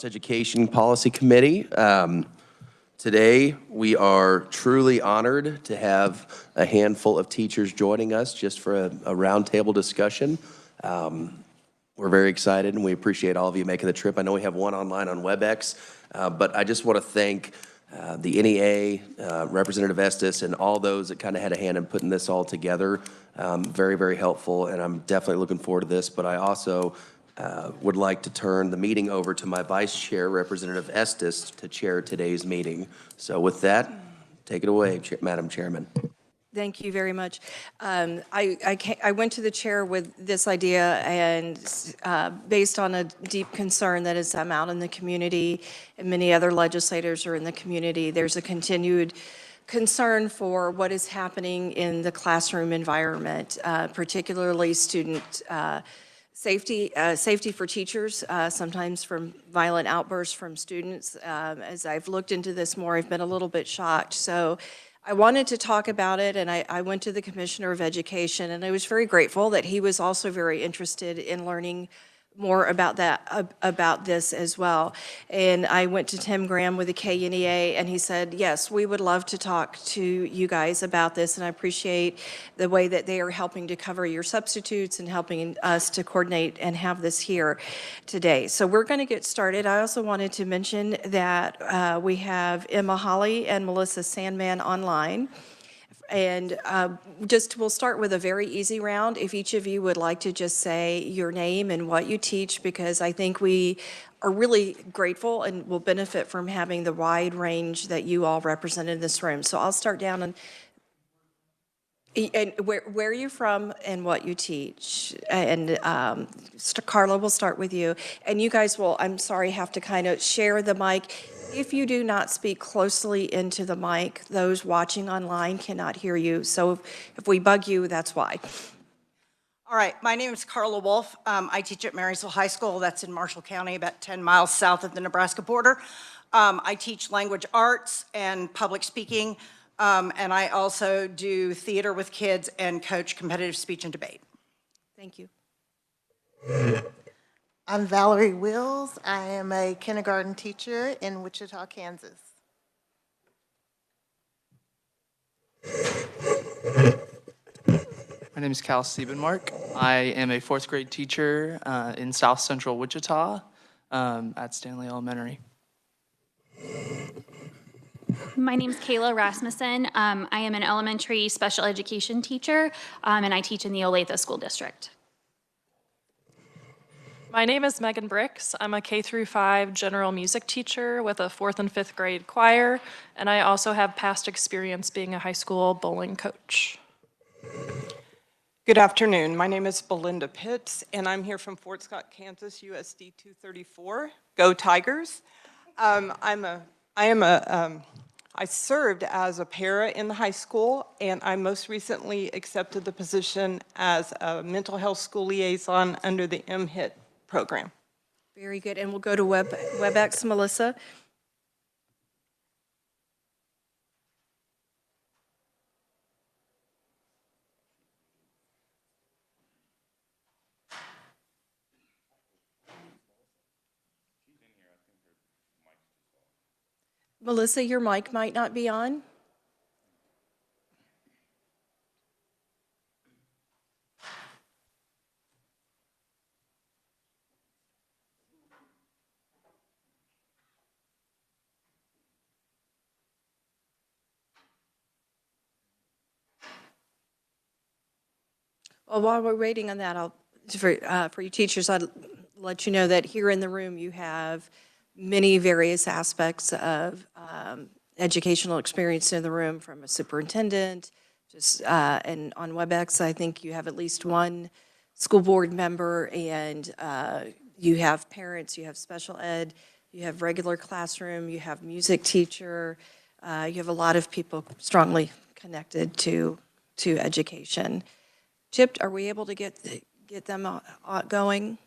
Education Policy Committee. Today, we are truly honored to have a handful of teachers joining us just for a roundtable discussion. We're very excited and we appreciate all of you making the trip. I know we have one online on WebEx, but I just want to thank the NEA, Representative Estes, and all those that kind of had a hand in putting this all together. Very, very helpful, and I'm definitely looking forward to this, but I also would like to turn the meeting over to my Vice Chair, Representative Estes, to chair today's meeting. So with that, take it away, Madam Chairman. Thank you very much. I went to the chair with this idea and based on a deep concern that is out in the community and many other legislators are in the community, there's a continued concern for what is happening in the classroom environment, particularly student safety for teachers, sometimes from violent outbursts from students. As I've looked into this more, I've been a little bit shocked. So I wanted to talk about it, and I went to the Commissioner of Education, and I was very grateful that he was also very interested in learning more about this as well. And I went to Tim Graham with the KNEA, and he said, yes, we would love to talk to you guys about this, and I appreciate the way that they are helping to cover your substitutes and helping us to coordinate and have this here today. So we're going to get started. I also wanted to mention that we have Emma Holly and Melissa Sandman online. And we'll start with a very easy round. If each of you would like to just say your name and what you teach, because I think we are really grateful and will benefit from having the wide range that you all represent in this room. So I'll start down and where are you from and what you teach. And Carla, we'll start with you. And you guys will, I'm sorry, have to kind of share the mic. If you do not speak closely into the mic, those watching online cannot hear you. So if we bug you, that's why. All right, my name is Carla Wolf. I teach at Marysville High School. That's in Marshall County, about 10 miles south of the Nebraska border. I teach language arts and public speaking, and I also do theater with kids and coach competitive speech and debate. Thank you. I'm Valerie Wills. I am a kindergarten teacher in Wichita, Kansas. My name is Cal Siebenmark. I am a fourth grade teacher in South Central Wichita at Stanley Elementary. My name is Kayla Rasmussen. I am an elementary special education teacher, and I teach in the Olathe School District. My name is Megan Bricks. I'm a K-5 general music teacher with a 4th and 5th grade choir, and I also have past experience being a high school bowling coach. Good afternoon. My name is Belinda Pitts, and I'm here from Fort Scott, Kansas, USD 234. Go Tigers! I served as a para in the high school, and I most recently accepted the position as a mental health school liaison under the MHIT program. Very good. And we'll go to WebEx, Melissa. Melissa, your mic might not be on. Well, while we're waiting on that, for you teachers, I'd let you know that here in the room you have many various aspects of educational experience in the room, from a superintendent, and on WebEx, I think you have at least one school board member, and you have parents, you have special ed, you have regular classroom, you have music teacher, you have a lot of people strongly connected to education. Chip, are we able to get them going?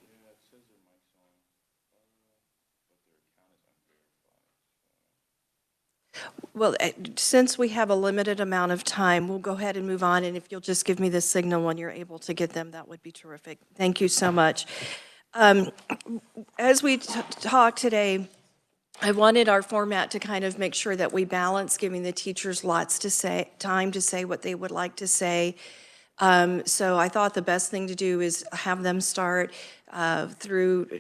Well, since we have a limited amount of time, we'll go ahead and move on, and if you'll just give me the signal when you're able to get them, that would be terrific. Thank you so much. As we talked today, I wanted our format to kind of make sure that we balance giving the teachers lots to say, time to say what they would like to say. So I thought the best thing to do is have them start through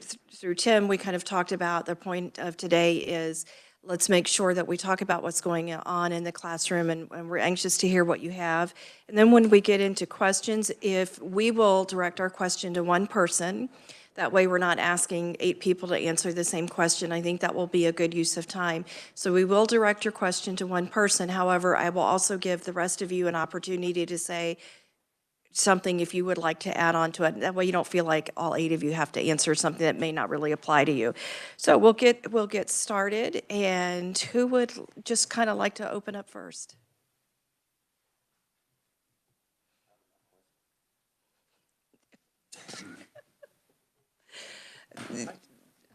Tim. We kind of talked about the point of today is let's make sure that we talk about what's going on in the classroom, and we're anxious to hear what you have. And then when we get into questions, if we will direct our question to one person, that way we're not asking 8 people to answer the same question. I think that will be a good use of time. So we will direct your question to one person. However, I will also give the rest of you an opportunity to say something if you would like to add on to it. That way you don't feel like all 8 of you have to answer something that may not really apply to you. So we'll get started, and who would just kind of like to open up first?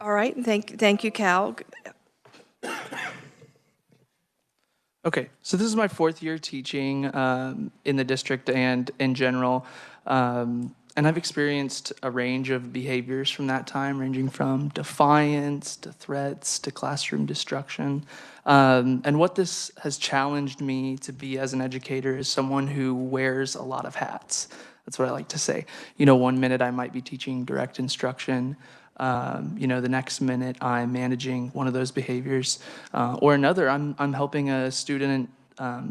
All right, thank you, Cal. Okay, so this is my 4th year teaching in the district and in general. And I've experienced a range of behaviors from that time, ranging from defiance to threats to classroom destruction. And what this has challenged me to be as an educator is someone who wears a lot of hats. That's what I like to say. You know, one minute I might be teaching direct instruction. You know, the next minute I'm managing one of those behaviors, or another I'm helping a student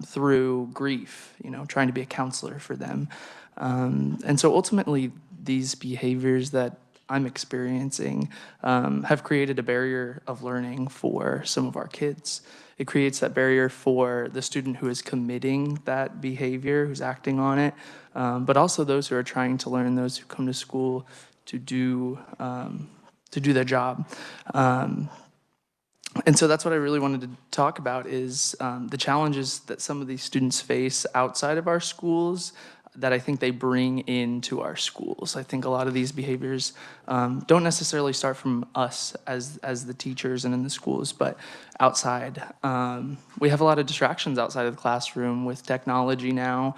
through grief, you know, trying to be a counselor for them. And so ultimately, these behaviors that I'm experiencing have created a barrier of learning for some of our kids. It creates that barrier for the student who is committing that behavior, who's acting on it, but also those who are trying to learn, those who come to school to do their job. And so that's what I really wanted to talk about is the challenges that some of these students face outside of our schools that I think they bring into our schools. I think a lot of these behaviors don't necessarily start from us as the teachers and in the schools, but outside. We have a lot of distractions outside of the classroom with technology now.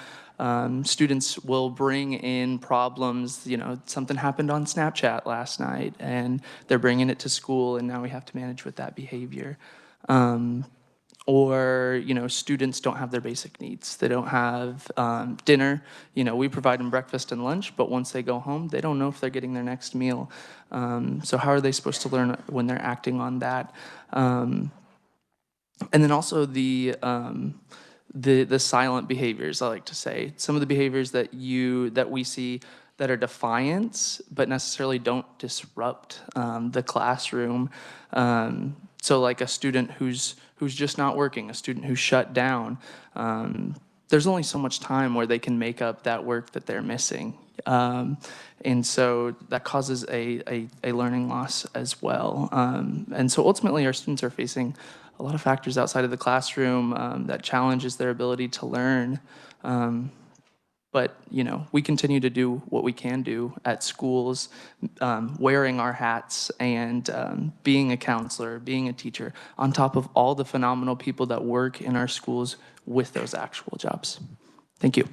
Students will bring in problems, you know, something happened on Snapchat last night and they're bringing it to school and now we have to manage with that behavior. Or, you know, students don't have their basic needs. They don't have dinner. You know, we provide them breakfast and lunch, but once they go home, they don't know if they're getting their next meal. So how are they supposed to learn when they're acting on that? And then also the silent behaviors, I like to say. Some of the behaviors that we see that are defiance, but necessarily don't disrupt the classroom. So like a student who's just not working, a student who's shut down, there's only so much time where they can make up that work that they're missing. And so that causes a learning loss as well. And so ultimately our students are facing a lot of factors outside of the classroom that challenges their ability to learn. But, you know, we continue to do what we can do at schools, wearing our hats and being a counselor, being a teacher, on top of all the phenomenal people that work in our schools with those actual jobs. Thank you.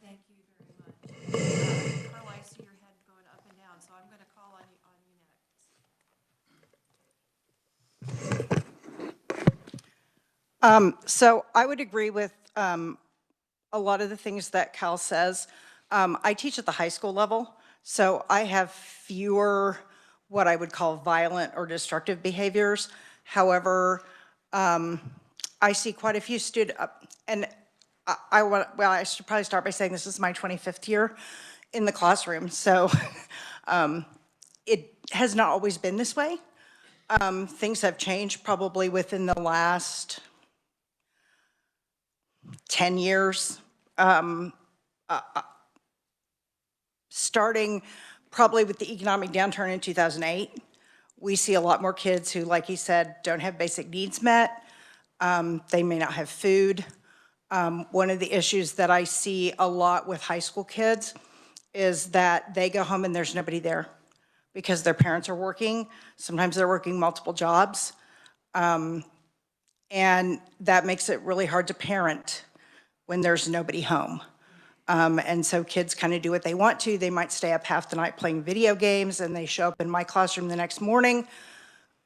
Thank you very much. Carl, I see your head going up and down, so I'm going to call on you next. So I would agree with a lot of the things that Cal says. I teach at the high school level, so I have fewer what I would call violent or destructive behaviors. However, I see quite a few students, and I should probably start by saying this is my 25th year in the classroom, so it has not always been this way. Things have changed probably within the last 10 years. Starting probably with the economic downturn in 2008, we see a lot more kids who, like he said, don't have basic needs met. They may not have food. One of the issues that I see a lot with high school kids is that they go home and there's nobody there because their parents are working. Sometimes they're working multiple jobs. And that makes it really hard to parent when there's nobody home. And so kids kind of do what they want to. They might stay up half the night playing video games, and they show up in my classroom the next morning,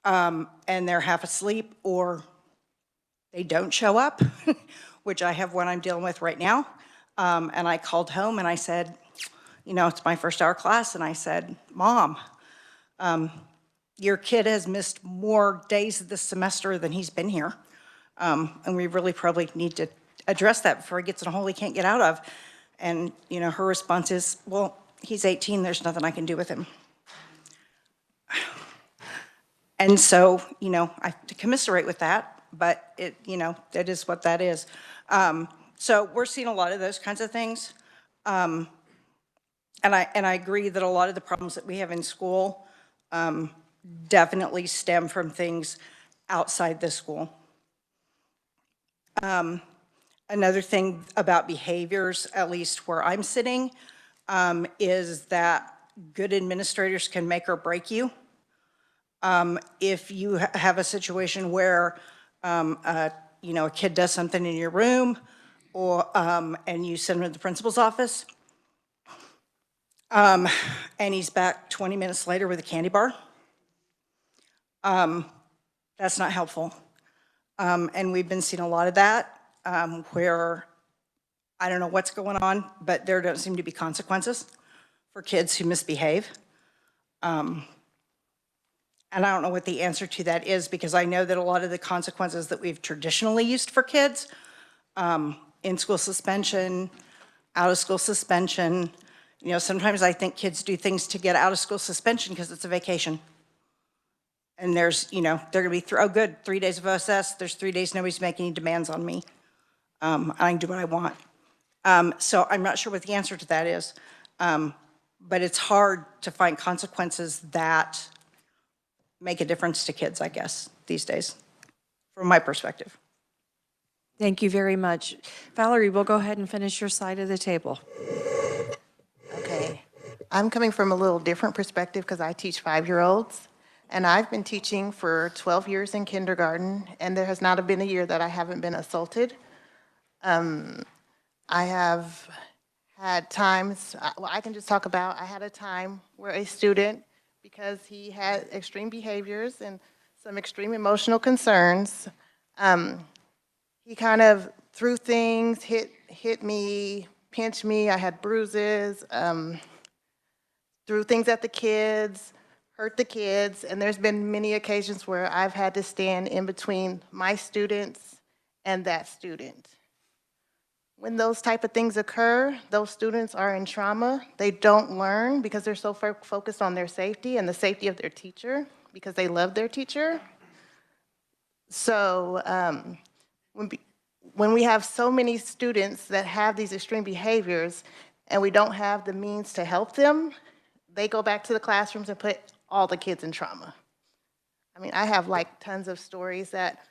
and they're half asleep, or they don't show up, which I have one I'm dealing with right now. And I called home and I said, you know, it's my first hour class, and I said, Mom, your kid has missed more days this semester than he's been here. And we really probably need to address that before he gets in a hole he can't get out of. And, you know, her response is, well, he's 18, there's nothing I can do with him. And so, you know, I have to commiserate with that, but it, you know, that is what that is. So we're seeing a lot of those kinds of things. And I agree that a lot of the problems that we have in school definitely stem from things outside the school. Another thing about behaviors, at least where I'm sitting, is that good administrators can make or break you. If you have a situation where, you know, a kid does something in your room, or and you send him to the principal's office, and he's back 20 minutes later with a candy bar, that's not helpful. And we've been seeing a lot of that, where I don't know what's going on, but there don't seem to be consequences for kids who misbehave. And I don't know what the answer to that is, because I know that a lot of the consequences that we've traditionally used for kids, in-school suspension, out-of-school suspension, you know, sometimes I think kids do things to get out of school suspension because it's a vacation. And there's, you know, they're gonna be, oh good, 3 days of OSS, there's 3 days nobody's making any demands on me. I can do what I want. So I'm not sure what the answer to that is, but it's hard to find consequences that make a difference to kids, I guess, these days, from my perspective. Thank you very much. Valerie, we'll go ahead and finish your side of the table. Okay. I'm coming from a little different perspective because I teach 5-year-olds. And I've been teaching for 12 years in kindergarten, and there has not been a year that I haven't been assaulted. I have had times, well, I can just talk about, I had a time where a student, because he had extreme behaviors and some extreme emotional concerns, he kind of threw things, hit me, pinched me, I had bruises, threw things at the kids, hurt the kids, and there's been many occasions where I've had to stand in between my students and that student. When those type of things occur, those students are in trauma. They don't learn because they're so focused on their safety and the safety of their teacher because they love their teacher. So when we have so many students that have these extreme behaviors and we don't have the means to help them, they go back to the classrooms and put all the kids in trauma. I mean, I have like tons of stories that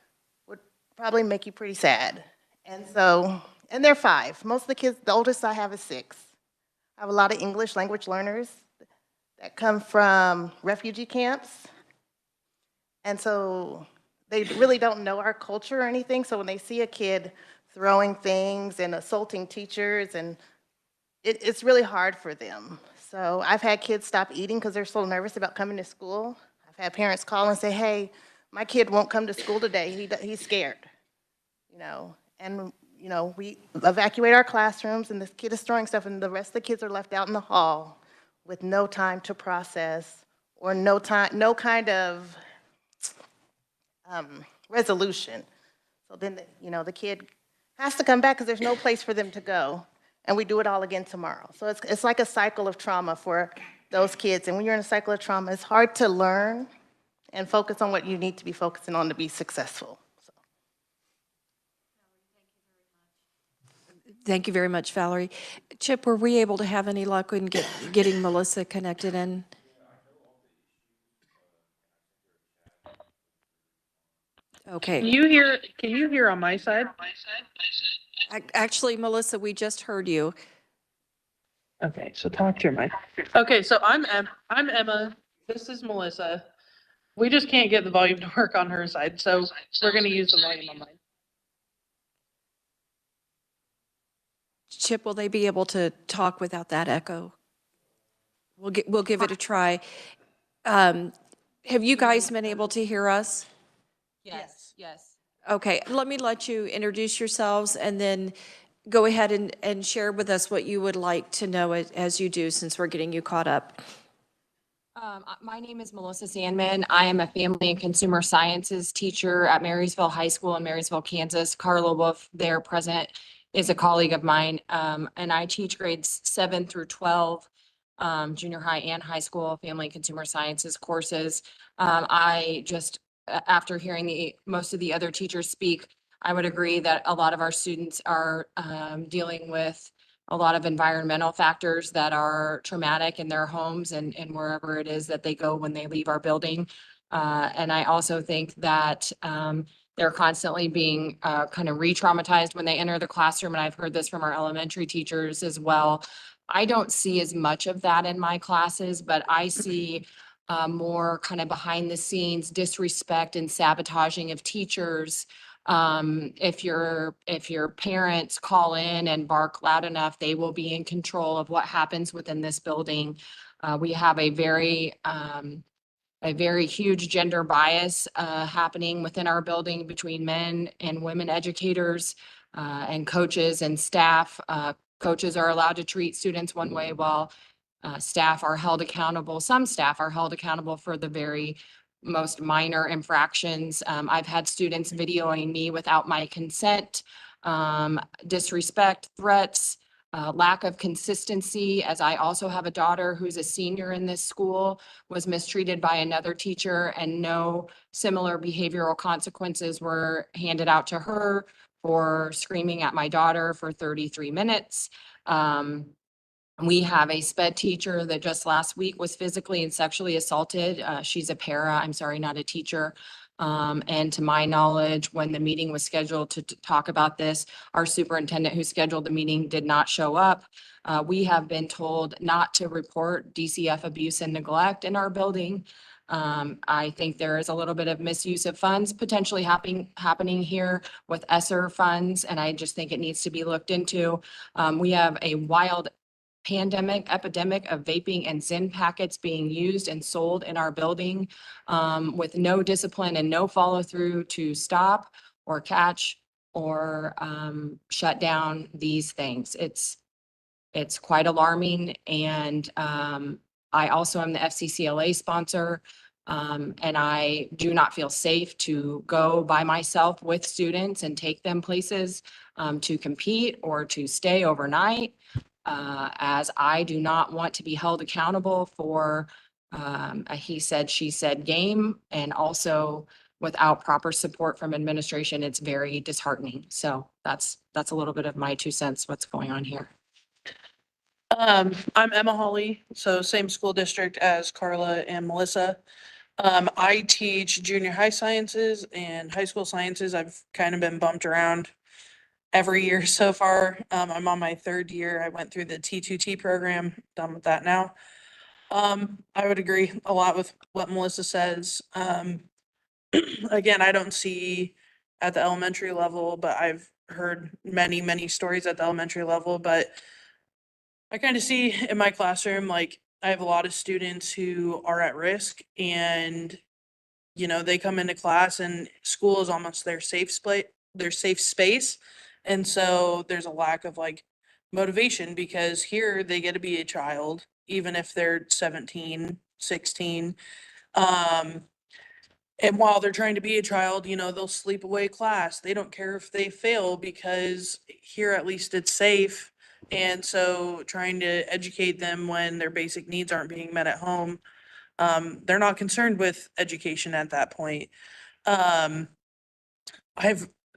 would probably make you pretty sad. And so, and they're 5. Most of the kids, the oldest I have is 6. I have a lot of English language learners that come from refugee camps. And so they really don't know our culture or anything. So when they see a kid throwing things and assaulting teachers, and it's really hard for them. So I've had kids stop eating because they're so nervous about coming to school. I've had parents call and say, hey, my kid won't come to school today. He's scared, you know. And, you know, we evacuate our classrooms and this kid is throwing stuff and the rest of the kids are left out in the hall with no time to process or no kind of resolution. So then, you know, the kid has to come back because there's no place for them to go. And we do it all again tomorrow. So it's like a cycle of trauma for those kids. And when you're in a cycle of trauma, it's hard to learn and focus on what you need to be focusing on to be successful. So. Thank you very much, Valerie. Chip, were we able to have any luck in getting Melissa connected in? Okay. Can you hear on my side? Actually, Melissa, we just heard you. Okay, so talk to your mic. Okay, so I'm Emma. This is Melissa. We just can't get the volume to work on her side, so we're gonna use the volume on mine. Chip, will they be able to talk without that echo? We'll give it a try. Have you guys been able to hear us? Yes, yes. Okay, let you introduce yourselves and then go ahead and share with us what you would like to know as you do, since we're getting you caught up. My name is Melissa Sandman. I am a family and consumer sciences teacher at Marysville High School in Marysville, Kansas. Carla Wolf, there present, is a colleague of mine, and I teach grades 7 through 12, junior high and high school family and consumer sciences courses. I just, after hearing most of the other teachers speak, I would agree that a lot of our students are dealing with a lot of environmental factors that are traumatic in their homes and wherever it is that they go when they leave our building. And I also think that they're constantly being kind of re-traumatized when they enter the classroom. And I've heard this from our elementary teachers as well. I don't see as much of that in my classes, but I see more kind of behind the scenes disrespect and sabotaging of teachers. If your parents call in and bark loud enough, they will be in control of what happens within this building. We have a very huge gender bias happening within our building between men and women educators and coaches and staff. Coaches are allowed to treat students one way while staff are held accountable. Some staff are held accountable for the very most minor infractions. I've had students videoing me without my consent, disrespect, threats, lack of consistency, as I also have a daughter who's a senior in this school, was mistreated by another teacher, and no similar behavioral consequences were handed out to her for screaming at my daughter for 33 minutes. We have a sped teacher that just last week was physically and sexually assaulted. She's a para, I'm sorry, not a teacher. And to my knowledge, when the meeting was scheduled to talk about this, our superintendent who scheduled the meeting did not show up. We have been told not to report DCF abuse and neglect in our building. I think there is a little bit of misuse of funds potentially happening here with ESSER funds, and I just think it needs to be looked into. We have a wild epidemic of vaping and Zyn packets being used and sold in our building with no discipline and no follow through to stop or catch or shut down these things. It's quite alarming. And I also am the FCCLA sponsor. And I do not feel safe to go by myself with students and take them places to compete or to stay overnight. As I do not want to be held accountable for a he said, she said game, and also without proper support from administration, it's very disheartening. So that's a little bit of my 2 cents, what's going on here. I'm Emma Hawley, so same school district as Carla and Melissa. I teach junior high sciences and high school sciences. I've kind of been bumped around every year so far. I'm on my 3rd year. I went through the T2T program, done with that now. I would agree a lot with what Melissa says. Again, I don't see at the elementary level, but I've heard many, many stories at the elementary level, but I kind of see in my classroom, like I have a lot of students who are at risk, and they come into class and school is almost their safe space. And so there's a lack of like motivation, because here they get to be a child, even if they're 17, 16. And while they're trying to be a child, they'll sleep away class. They don't care if they fail, because here at least it's safe. And so trying to educate them when their basic needs aren't being met at home, they're not concerned with education at that point. I've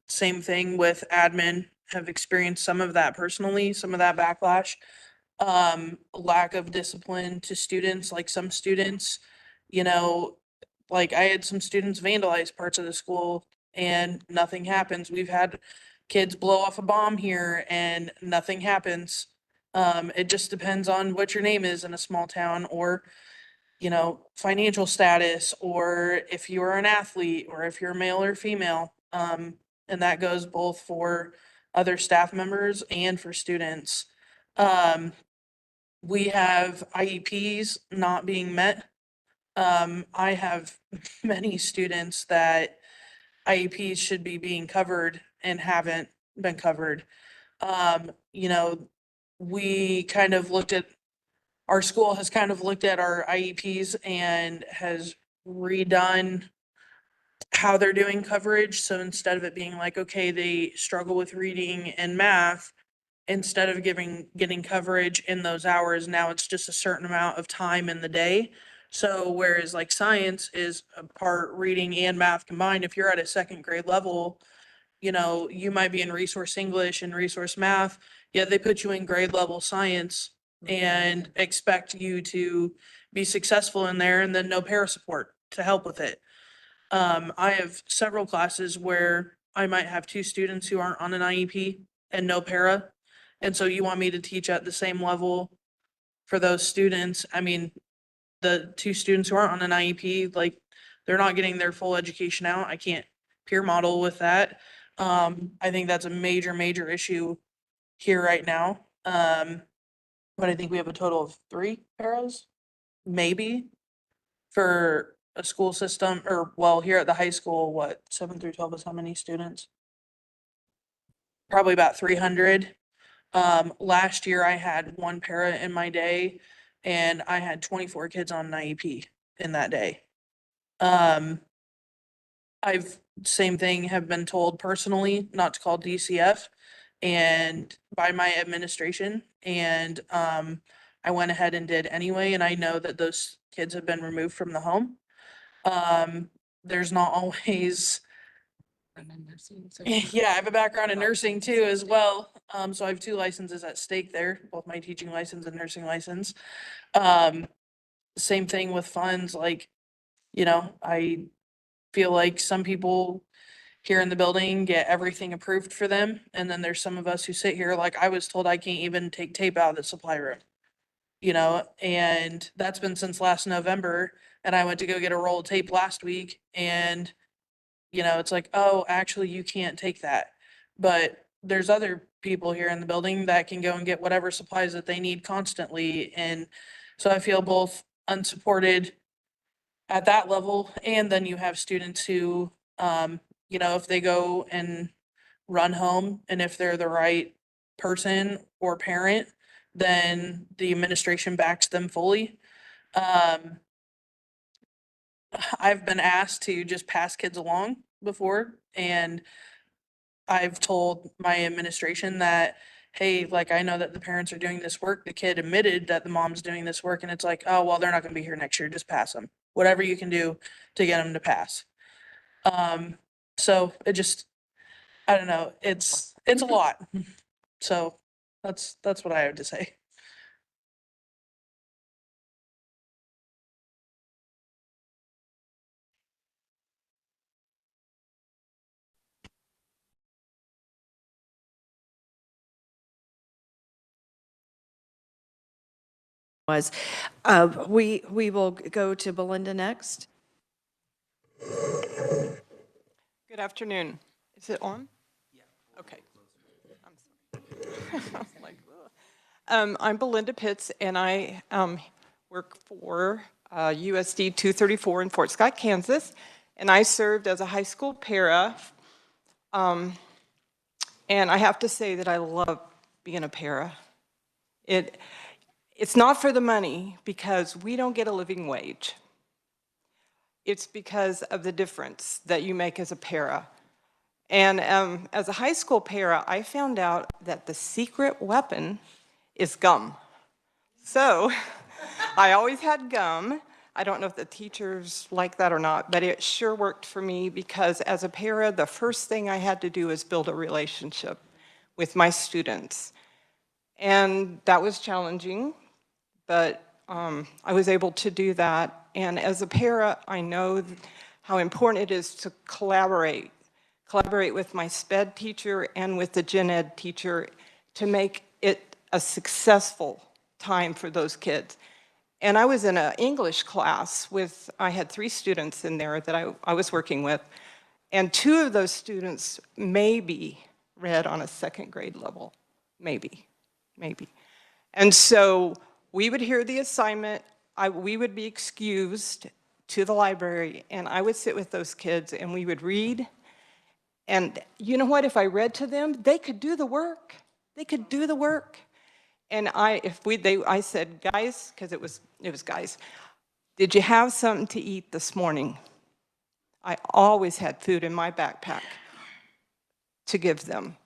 same thing with admin, have experienced some of that personally, some of that backlash. Lack of discipline to students, like some students, like I had some students vandalize parts of the school and nothing happens. We've had kids blow off a bomb here and nothing happens. It just depends on what your name is in a small town, or financial status, or if you're an athlete, or if you're male or female. And that goes both for other staff members and for students. We have IEPs not being met. I have many students that IEPs should be being covered and haven't been covered. You know, we kind of looked at, our school has kind of looked at our IEPs and has redone how they're doing coverage. So instead of it being like, okay, they struggle with reading and math, instead of getting coverage in those hours, now it's just a certain amount of time in the day. So whereas like science is a part reading and math combined, if you're at a second grade level, you know, you might be in resource English and resource math, yet they put you in grade level science and expect you to be successful in there and then no para support to help with it. I have several classes where I might have 2 students who aren't on an IEP and no para. And so you want me to teach at the same level for those students. I mean, the 2 students who aren't on an IEP, like, they're not getting their full education out. I can't peer model with that. I think that's a major, major issue here right now. But I think we have a total of 3 paras, maybe, for a school system, or well, here at the high school, what, 7 through 12 is how many students? Probably about 300. Last year I had 1 para in my day and I had 24 kids on an IEP in that day. I've, same thing, have been told personally not to call DCF and by my administration, and I went ahead and did anyway, and I know that those kids have been removed from the home. There's not always, yeah, I have a background in nursing too as well. So I have 2 licenses at stake there, both my teaching license and nursing license. Same thing with funds, like, you know, I feel like some people here in the building get everything approved for them. And then there's some of us who sit here, like I was told I can't even take tape out of the supply room. You know, and that's been since last November. And I went to go get a roll of tape last week and, you know, it's like, oh, actually you can't take that. But there's other people here in the building that can go and get whatever supplies that they need constantly. And so I feel both unsupported at that level. And then you have students who, you know, if they go and run home and if they're the right person or parent, then the administration backs them fully. I've been asked to just pass kids along before, and I've told my administration that, hey, like, I know that the parents are doing this work. The kid admitted that the mom's doing this work, and it's like, oh, well, they're not gonna be here next year. Just pass them. Whatever you can do to get them to pass. So it just, I don't know, it's a lot. So that's what I have to say. Was, we will go to Belinda next. Good afternoon. Is it on? Yeah. Okay. I'm sorry. Like, I'm Belinda Pitts, and I work for USD 234 in Fort Scott, Kansas, and I served as a high school para. And I have to say that I love being a para. It's not for the money, because we don't get a living wage. It's because of the difference that you make as a para. And as a high school para, I found out that the secret weapon is gum. So I always had gum. I don't know if the teachers like that or not, but it sure worked for me, because as a para, the first thing I had to do is build a relationship with my students. And that was challenging, but I was able to do that. And as a para, I know how important it is to collaborate with my SPED teacher and with the gen ed teacher to make it a successful time for those kids. And I was in an English class with, I had 3 students in there that I was working with, and 2 of those students maybe read on a second grade level. Maybe. And so we would hear the assignment, we would be excused to the library, and I would sit with those kids and we would read. And you know what, if I read to them, they could do the work. They could do the work. And I said, guys, because it was guys, did you have something to eat this morning? I always had food in my backpack to give them,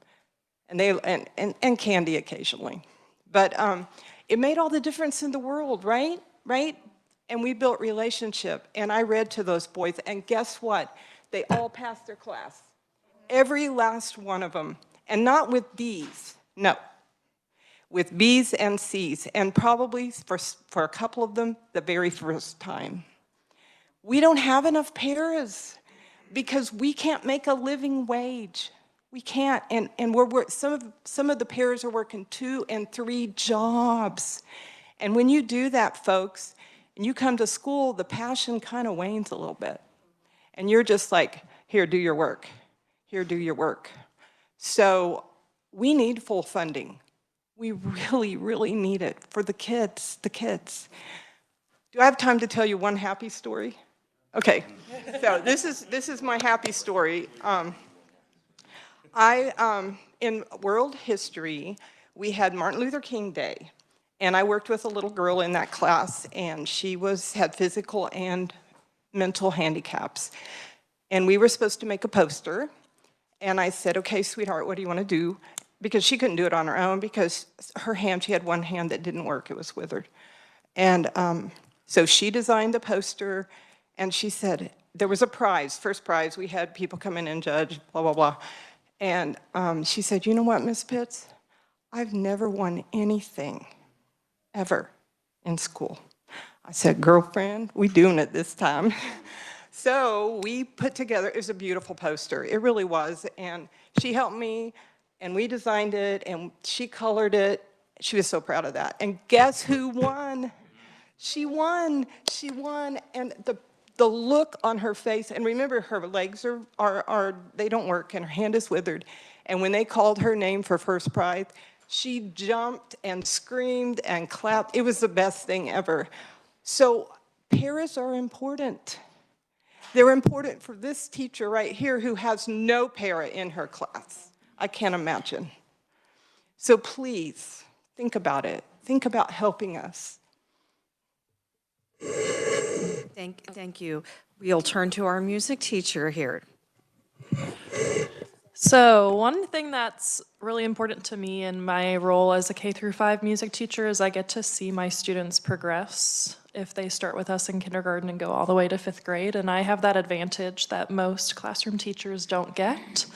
and candy occasionally. But it made all the difference in the world, right? And we built relationship, and I read to those boys, and guess what? They all passed their class. Every last one of them, and not with B's, no. With B's and C's, and probably for a couple of them, the very first time. We don't have enough paras because we can't make a living wage. We can't, and some of the paras are working 2 and 3 jobs. And when you do that, folks, and you come to school, the passion kind of wanes a little bit. And you're just like, here, do your work. Here, do your work. So we need full funding. We really, really need it for the kids, Do I have time to tell you one happy story? Okay, so this is my happy story. In world history, we had Martin Luther King Day, and I worked with a little girl in that class, and she had physical and mental handicaps. And we were supposed to make a poster, and I said, okay, sweetheart, what do you want to do? Because she couldn't do it on her own because her hand, she had one hand that didn't work, it was withered. And so she designed the poster, and she said, there was a prize, first prize, we had people come in and judge, blah, blah, blah. And she said, you know what, Miss Pitts? I've never won anything, ever, in school. I said, girlfriend, we doing it this time. So we put together, it was a beautiful poster, it really was, and she helped me, and we designed it, and she colored it. She was so proud of that. And guess who won? She won, and the look on her face, and remember her legs they don't work, and her hand is withered. And when they called her name for first prize, she jumped and screamed and clapped. It was the best thing ever. So paras are important. They're important for this teacher right here who has no para in her class. I can't imagine. So please, think about it. Think about helping us. Thank you. We'll turn to our music teacher here. So one thing that's really important to me in my role as a K-5 music teacher is I get to see my students progress if they start with us in kindergarten and go all the way to 5th grade. And I have that advantage that most classroom teachers don't get.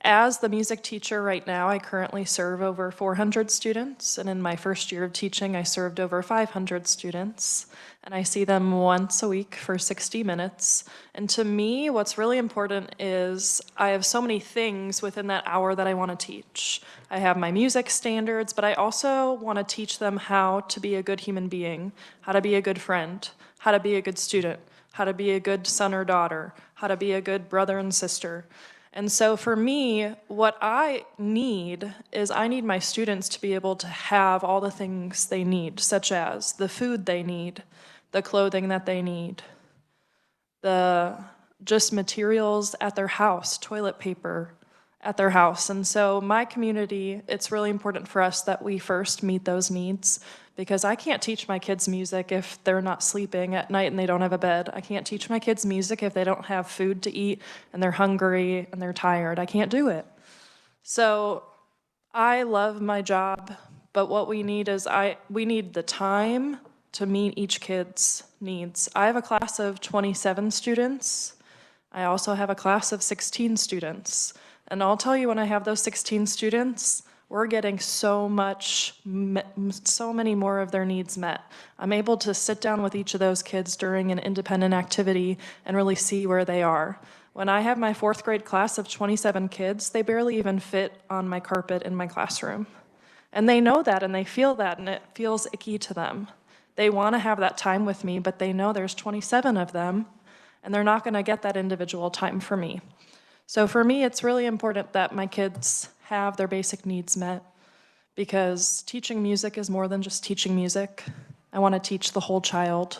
As the music teacher right now, I currently serve over 400 students, and in my first year of teaching, I served over 500 students, and I see them once a week for 60 minutes. And to me, what's really important is I have so many things within that hour that I want to teach. I have my music standards, but I also want to teach them how to be a good human being, how to be a good friend, how to be a good student, how to be a good son or daughter, how to be a good brother and sister. And so for me, what I need is I need my students to be able to have all the things they need, such as the food they need, the clothing that they need, the just materials at their house, toilet paper at their house. And so my community, it's really important for us that we first meet those needs, because I can't teach my kids music if they're not sleeping at night and they don't have a bed. I can't teach my kids music if they don't have food to eat and they're hungry and they're tired. I can't do it. So I love my job, but what we need is we need the time to meet each kid's needs. I have a class of 27 students. I also have a class of 16 students. And I'll tell you, when I have those 16 students, we're getting so many more of their needs met. I'm able to sit down with each of those kids during an independent activity and really see where they are. When I have my 4th grade class of 27 kids, they barely even fit on my carpet in my classroom. And they know that and they feel that, and it feels icky to them. They want to have that time with me, but they know there's 27 of them, and they're not going to get that individual time for me. So for me, it's really important that my kids have their basic needs met, because teaching music is more than just teaching music. I want to teach the whole child.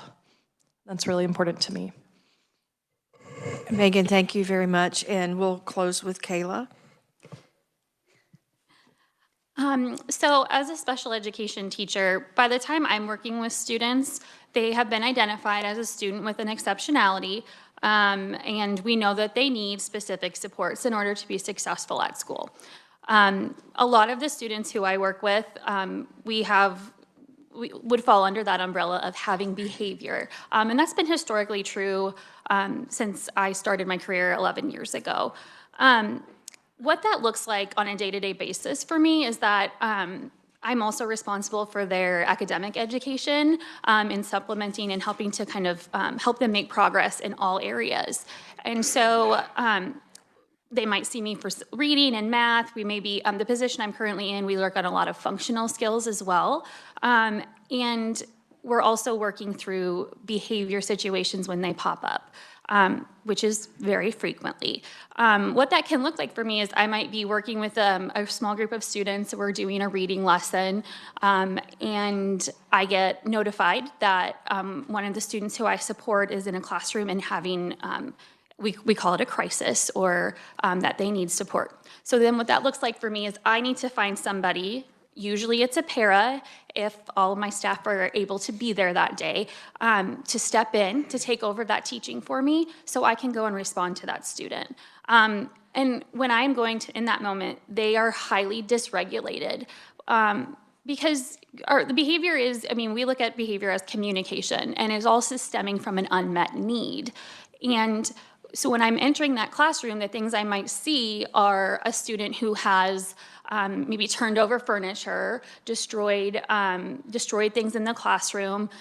That's really important to me. Megan, thank you very much, and we'll close with Kayla. So as a special education teacher, by the time I'm working with students, they have been identified as a student with an exceptionality, and we know that they need specific supports in order to be successful at school. A lot of the students who I work with, we would fall under that umbrella of having behavior. And that's been historically true since I started my career 11 years ago. What that looks like on a day-to-day basis for me is that I'm also responsible for their academic education in supplementing and helping to kind of help them make progress in all areas. And so they might see me for reading and math. We may be, the position I'm currently in, we work on a lot of functional skills as well. And we're also working through behavior situations when they pop up, which is very frequently. What that can look like for me is I might be working with a small group of students. We're doing a reading lesson, and I get notified that one of the students who I support is in a classroom and having we call it a crisis, or that they need support. So then what that looks like for me is I need to find somebody, usually it's a para, if all of my staff are able to be there that day, to step in, to take over that teaching for me so I can go and respond to that student. And when I'm going to, in that moment, they are highly dysregulated. Because the behavior is, I mean, we look at behavior as communication, and it's also stemming from an unmet need. And so when I'm entering that classroom, the things I might see are a student who has maybe turned over furniture, destroyed things in the classroom.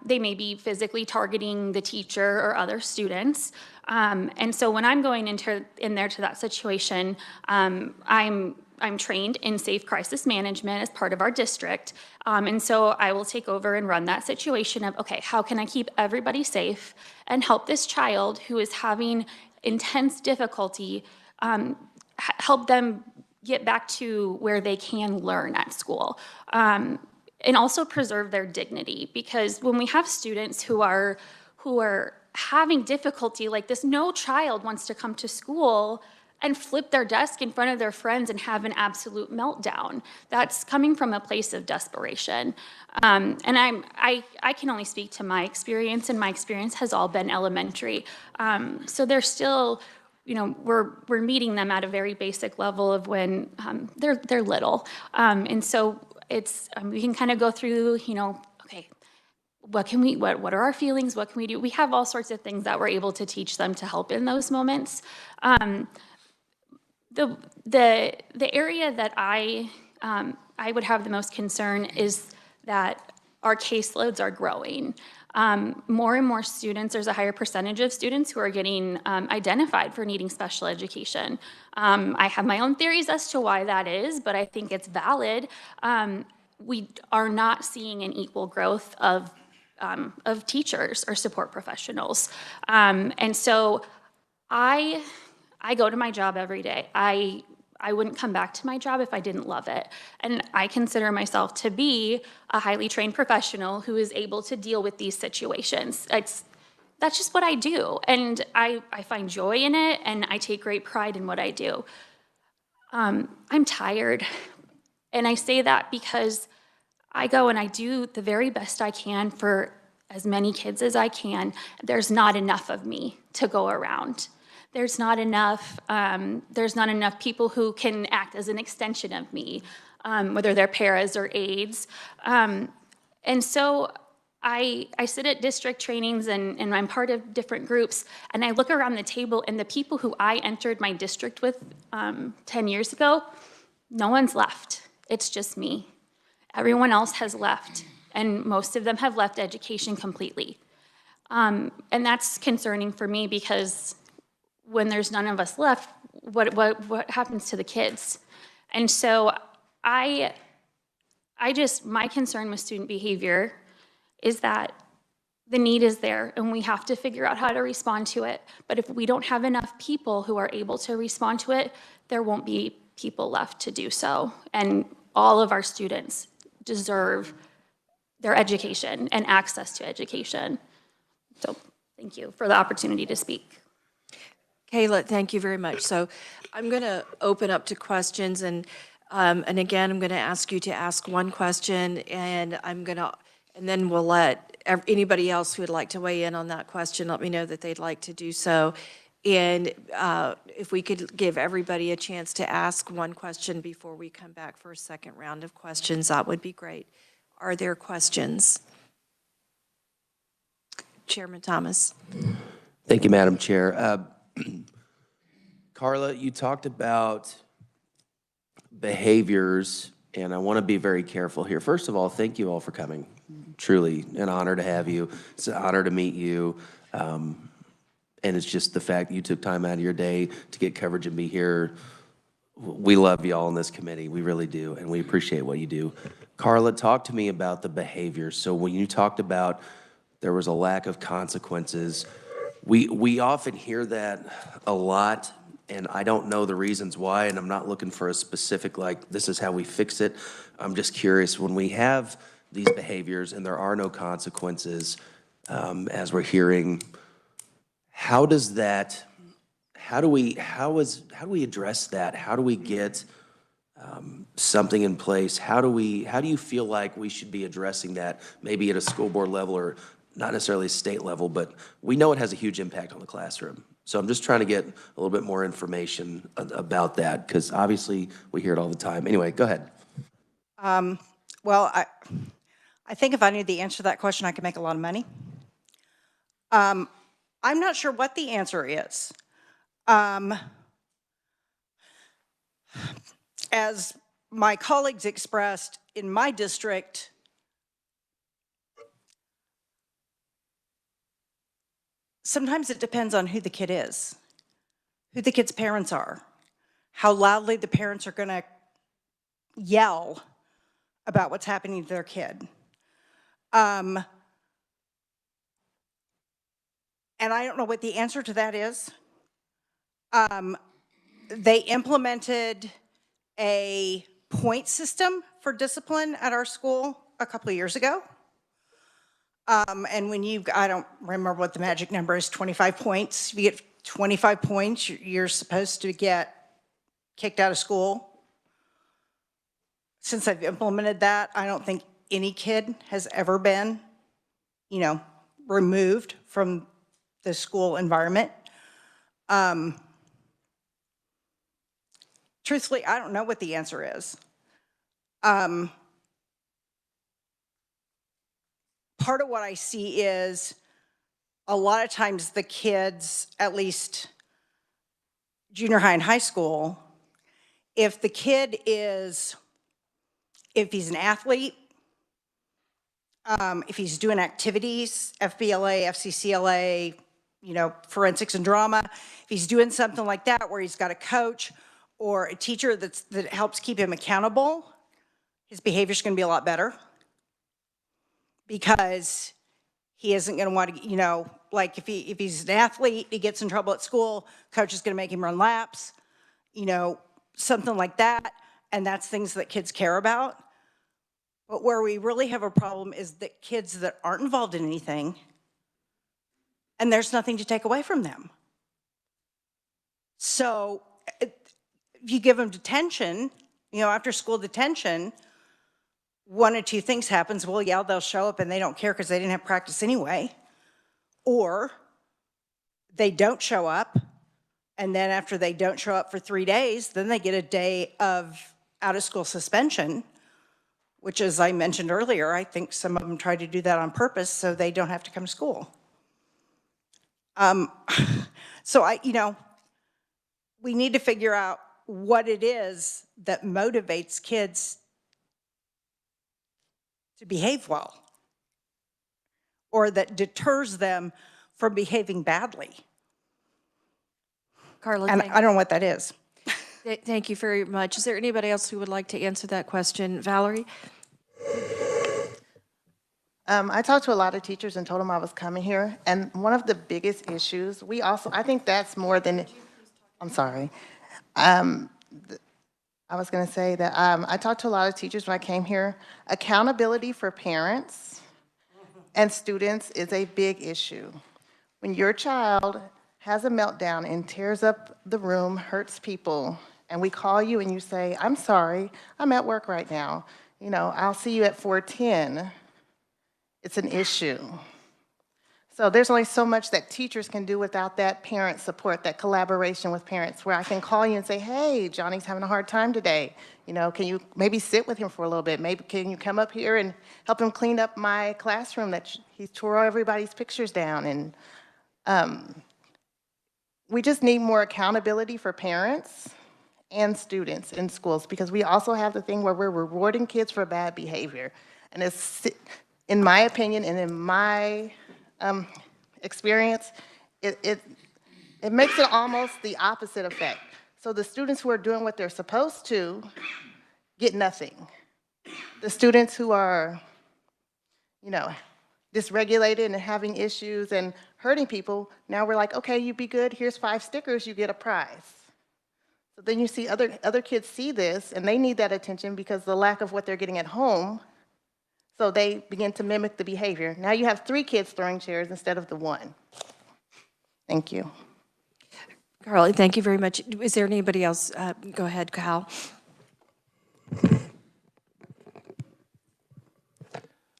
They may be physically targeting the teacher or other students. And so when I'm going in there to that situation, I'm trained in safe crisis management as part of our district. And so I will take over and run that situation of, okay, how can I keep everybody safe and help this child who is having intense difficulty, help them get back to where they can learn at school. And also preserve their dignity, because when we have students who are having difficulty like this, no child wants to come to school and flip their desk in front of their friends and have an absolute meltdown. That's coming from a place of desperation. And I can only speak to my experience, and my experience has all been elementary. So they're still, you know, we're meeting them at a very basic level of when they're little. And so it's, we can kind of go through, you know, okay, what are our feelings? What can we do? We have all sorts of things that we're able to teach them to help in those moments. The area that I would have the most concern is that our caseloads are growing. More and more students, there's a higher percentage of students who are getting identified for needing special education. I have my own theories as to why that is, but I think it's valid. We are not seeing an equal growth of teachers or support professionals. And so I go to my job every day. I wouldn't come back to my job if I didn't love it. And I consider myself to be a highly trained professional who is able to deal with these situations. That's just what I do. And I find joy in it, and I take great pride in what I do. I'm tired. And I say that because I go and I do the very best I can for as many kids as I can. There's not enough of me to go around. There's not enough people who can act as an extension of me, whether they're paras or aides. And so I sit at district trainings, and I'm part of different groups, and I look around the table, and the people who I entered my district with 10 years ago, no one's left. It's just me. Everyone else has left, and most of them have left education completely. And that's concerning for me, because when there's none of us left, what happens to the kids? And so my concern with student behavior is that the need is there, and we have to figure out how to respond to it. But if we don't have enough people who are able to respond to it, there won't be people left to do so. And all of our students deserve their education and access to education. So thank you for the opportunity to speak. Kayla, thank you very much. So I'm going to open up to questions, and again, I'm going to ask you to ask one question, and then we'll let anybody else who would like to weigh in on that question, let me know that they'd like to do so. And if we could give everybody a chance to ask one question before we come back for a second round of questions, that would be great. Are there questions? Chairman Thomas. Thank you, Madam Chair. Carla, you talked about behaviors, and I want to be very careful here. First of all, thank you all for coming. Truly an honor to have you. It's an honor to meet you. And it's just the fact that you took time out of your day to get coverage and be here. We love y'all in this committee. We really do, and we appreciate what you do. Carla, talk to me about the behaviors. So when you talked about there was a lack of consequences, we often hear that a lot, and I don't know the reasons why, and I'm not looking for a specific, like, this is how we fix it. I'm just curious, when we have these behaviors and there are no consequences, as we're hearing, how do we address that? How do we get something in place? How do you feel like we should be addressing that, maybe at a school board level or not necessarily a state level, but we know it has a huge impact on the classroom. So I'm just trying to get a little bit more information about that, because obviously we hear it all the time. Anyway, go ahead. Well, I think if I knew the answer to that question, I could make a lot of money. I'm not sure what the answer is. As my colleagues expressed, in my district, sometimes it depends on who the kid is, who the kid's parents are, how loudly the parents are going to yell about what's happening to their kid. And I don't know what the answer to that is. They implemented a point system for discipline at our school a couple of years ago. And when I don't remember what the magic number is, 25 points. If you get 25 points, you're supposed to get kicked out of school. Since I've implemented that, I don't think any kid has ever been, removed from the school environment. Truthfully, I don't know what the answer is. Part of what I see is a lot of times the kids, at least junior high and high school, if the kid if he's an athlete, if he's doing activities, FBLA, FCCLA, forensics and drama, if he's doing something like that where he's got a coach or a teacher that helps keep him accountable, his behavior's going to be a lot better, because he isn't going to want to, like if he's an athlete, he gets in trouble at school, coach is going to make him run laps, something like that, and that's things that kids care about. But where we really have a problem is that kids that aren't involved in anything, and there's nothing to take away from them. So if you give them detention, after school detention, one or two things happens. Well, yeah, they'll show up and they don't care because they didn't have practice anyway. Or they don't show up, and then after they don't show up for 3 days, then they get a day of out-of-school suspension, which, as I mentioned earlier, I think some of them try to do that on purpose so they don't have to come to school. So we need to figure out what it is that motivates kids to behave well, or that deters them from behaving badly. Carla, And I don't know what that is. thank you very much. Is there anybody else who would like to answer that question? Valerie? I talked to a lot of teachers and told them I was coming here, and one of the biggest issues, I think that's more than, I'm sorry. I was going to say that I talked to a lot of teachers when I came here. Accountability for parents and students is a big issue. When your child has a meltdown and tears up the room, hurts people, and we call you and you say, I'm sorry, I'm at work right now. You know, I'll see you at 4:10. It's an issue. So there's only so much that teachers can do without that parent support, that collaboration with parents, where I can call you and say, hey, Johnny's having a hard time today. You know, can you maybe sit with him for a little bit? Maybe can you come up here and help him clean up my classroom that he tore everybody's pictures down? And we just need more accountability for parents and students in schools, because we also have the thing where we're rewarding kids for bad behavior. And it's, in my opinion and in my experience, it makes it almost the opposite effect. So the students who are doing what they're supposed to get nothing. The students who are, you know, dysregulated and having issues and hurting people, now we're like, okay, you be good, here's 5 stickers, you get a prize. So then you see other kids see this and they need that attention because the lack of what they're getting at home. So they begin to mimic the behavior. Now you have 3 kids throwing chairs instead of the 1. Thank you. Carly, thank you very much. Is there anybody else? Go ahead, Cal.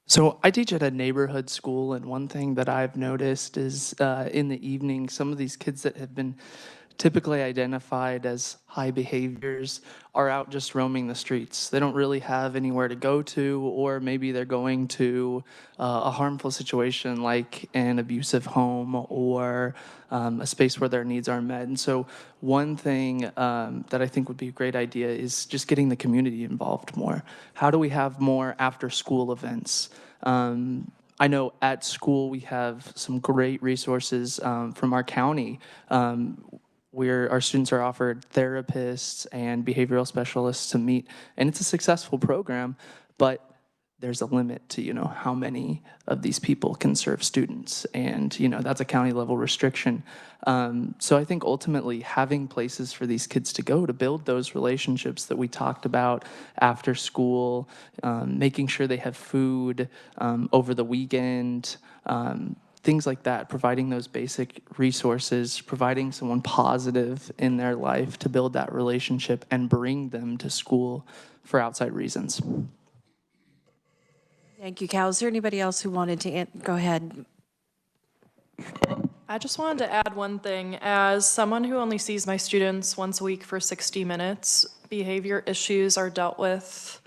So I teach at a neighborhood school, and one thing that I've noticed is in the evening, some of these kids that have been typically identified as high behaviors are out just roaming the streets. They don't really have anywhere to go to, or maybe they're going to a harmful situation like an abusive home or a space where their needs aren't met. And so one thing that I think would be a great idea is just getting the community involved more. How do we have more after-school events? I know at school we have some great resources from our county where our students are offered therapists and behavioral specialists to meet, and it's a successful program, but there's a limit to, you know, how many of these people can serve students, and, you know, that's a county level restriction. So I think ultimately having places for these kids to go to build those relationships that we talked about after school, making sure they have food over the weekend, things like that, providing those basic resources, providing someone positive in their life to build that relationship and bring them to school for outside reasons. Thank you, Cal. Is there anybody else who wanted to go ahead? I just wanted to add one thing. As someone who only sees my students once a week for 60 minutes, behavior issues are dealt with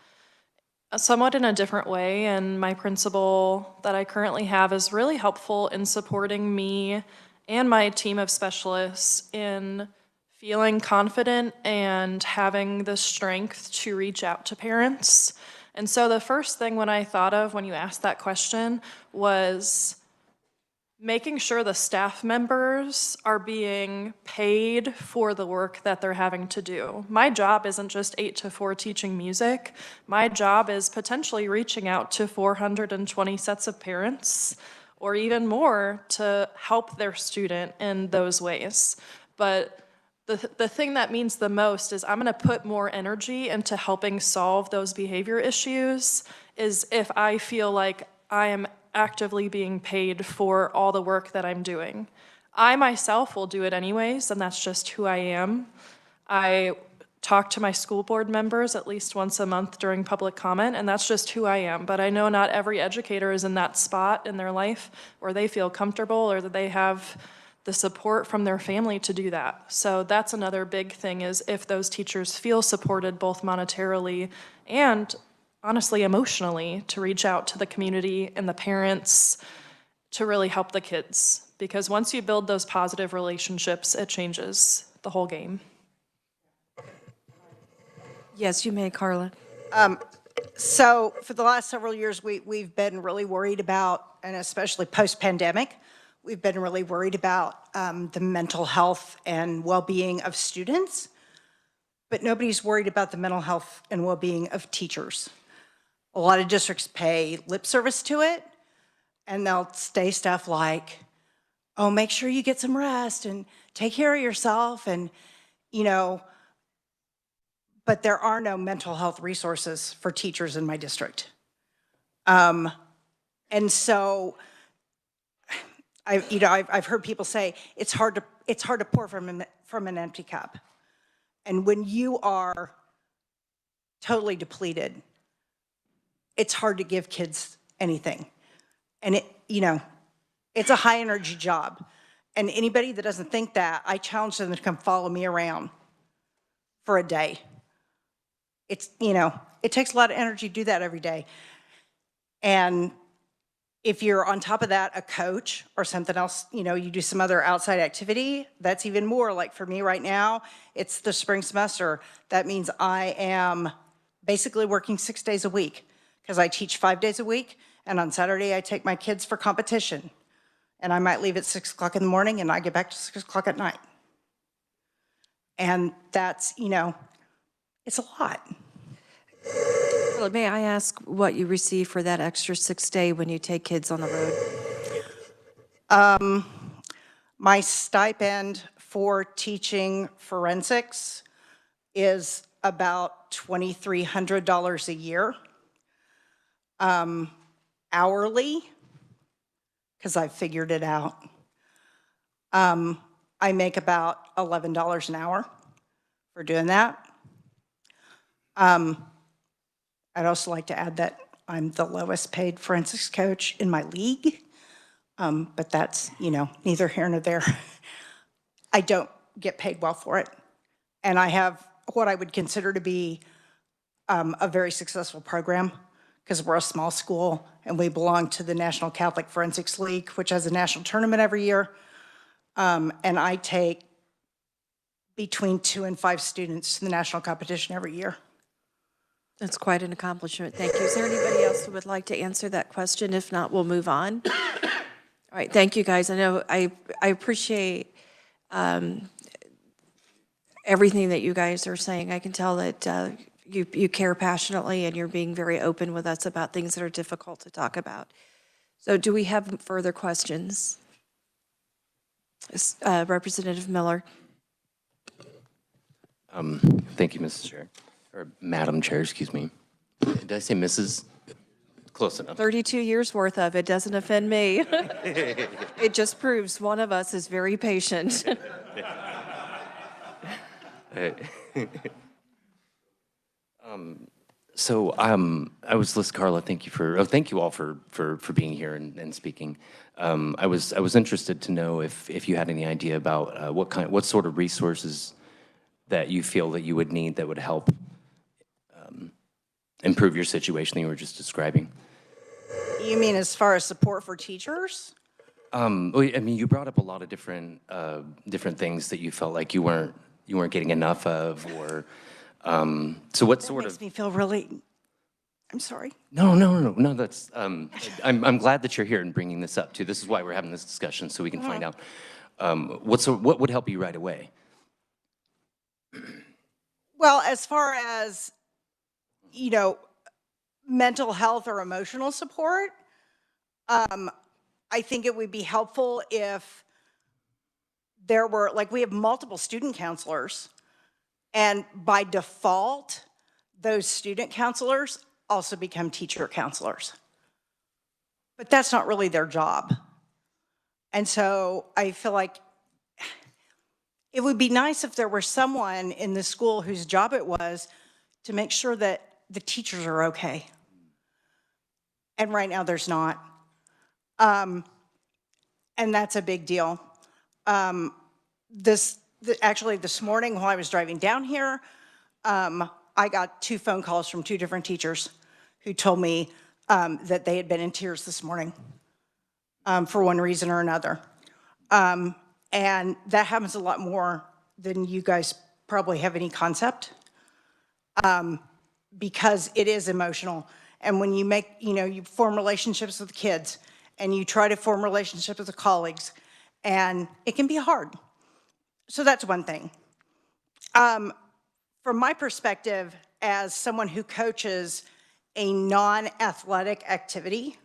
somewhat in a different way, and my principal that I currently have is really helpful in supporting me and my team of specialists in feeling confident and having the strength to reach out to parents. And so the first thing when I thought of when you asked that question was making sure the staff members are being paid for the work that they're having to do. My job isn't just 8 to 4 teaching music. My job is potentially reaching out to 420 sets of parents or even more to help their student in those ways. But the thing that means the most is I'm gonna put more energy into helping solve those behavior issues is if I feel like I am actively being paid for all the work that I'm doing. I myself will do it anyways, and that's just who I am. I talk to my school board members at least once a month during public comment, and that's just who I am. But I know not every educator is in that spot in their life where they feel comfortable or that they have the support from their family to do that. So that's another big thing, is if those teachers feel supported both monetarily and honestly emotionally to reach out to the community and the parents to really help the kids. Because once you build those positive relationships, it changes the whole game. Yes, you may, Carla. So for the last several years, we've been really worried about, and especially post-pandemic, we've been really worried about the mental health and well-being of students, but nobody's worried about the mental health and well-being of teachers. A lot of districts pay lip service to it, and they'll say stuff like, oh, make sure you get some rest and take care of yourself, and, you know, but there are no mental health resources for teachers in my district. And so I've heard people say it's hard to pour from an empty cup. And when you are totally depleted, it's hard to give kids anything. And it's a high energy job. And anybody that doesn't think that, I challenge them to come follow me around for a day. It takes a lot of energy to do that every day. And if you're on top of that, a coach or something else, you do some other outside activity, that's even more. Like for me right now, it's the spring semester. That means I am basically working 6 days a week because I teach 5 days a week. And on Saturday, I take my kids for competition. And I might leave at 6 o'clock in the morning and I get back to 6 o'clock at night. And that's, it's a lot. Well, may I ask what you receive for that extra 6 day when you take kids on the road? My stipend for teaching forensics is about $2,300 a year. Hourly, because I figured it out, I make about $11 an hour for doing that. I'd also like to add that I'm the lowest paid forensics coach in my league, but that's, neither here nor there. I don't get paid well for it. And I have what I would consider to be a very successful program because we're a small school and we belong to the National Catholic Forensics League, which has a national tournament every year. And I take between 2 and 5 students to the national competition every year. That's quite an accomplishment. Thank you. Is there anybody else who would like to answer that question? If not, we'll move on. All right, thank you, guys. I know I appreciate everything that you guys are saying. I can tell that you care passionately and you're being very open with us about things that are difficult to talk about. So do we have further questions? Representative Miller. Thank you, Mrs. Chair, or Madam Chair, excuse me. Did I say Mrs.? Close enough. 32 years worth of it doesn't offend me. It just proves one of us is very patient. So I was listening, Carla. Thank you all for being here and speaking. I was interested to know if you had any idea about what sort of resources that you feel that you would need that would help improve your situation that you were just describing. You mean as far as support for teachers? Well, I mean, you brought up a lot of different things that you felt like you weren't getting enough of, or so what sort of? Makes me feel really. I'm sorry. No. That's I'm glad that you're here and bringing this up too. This is why we're having this discussion, so we can find out what would help you right away. Well, as far as mental health or emotional support, I think it would be helpful if there were, like, we have multiple student counselors, and by default, those student counselors also become teacher counselors. But that's not really their job. And so I feel like it would be nice if there were someone in the school whose job it was to make sure that the teachers are okay. And right now there's not. And that's a big deal. Actually, this morning while I was driving down here, I got 2 phone calls from 2 different teachers who told me that they had been in tears this morning for one reason or another. And that happens a lot more than you guys probably have any concept, because it is emotional. And when you make, you form relationships with kids and you try to form relationships with the colleagues, and it can be hard. So that's one thing. From my perspective, as someone who coaches a non-athletic activity,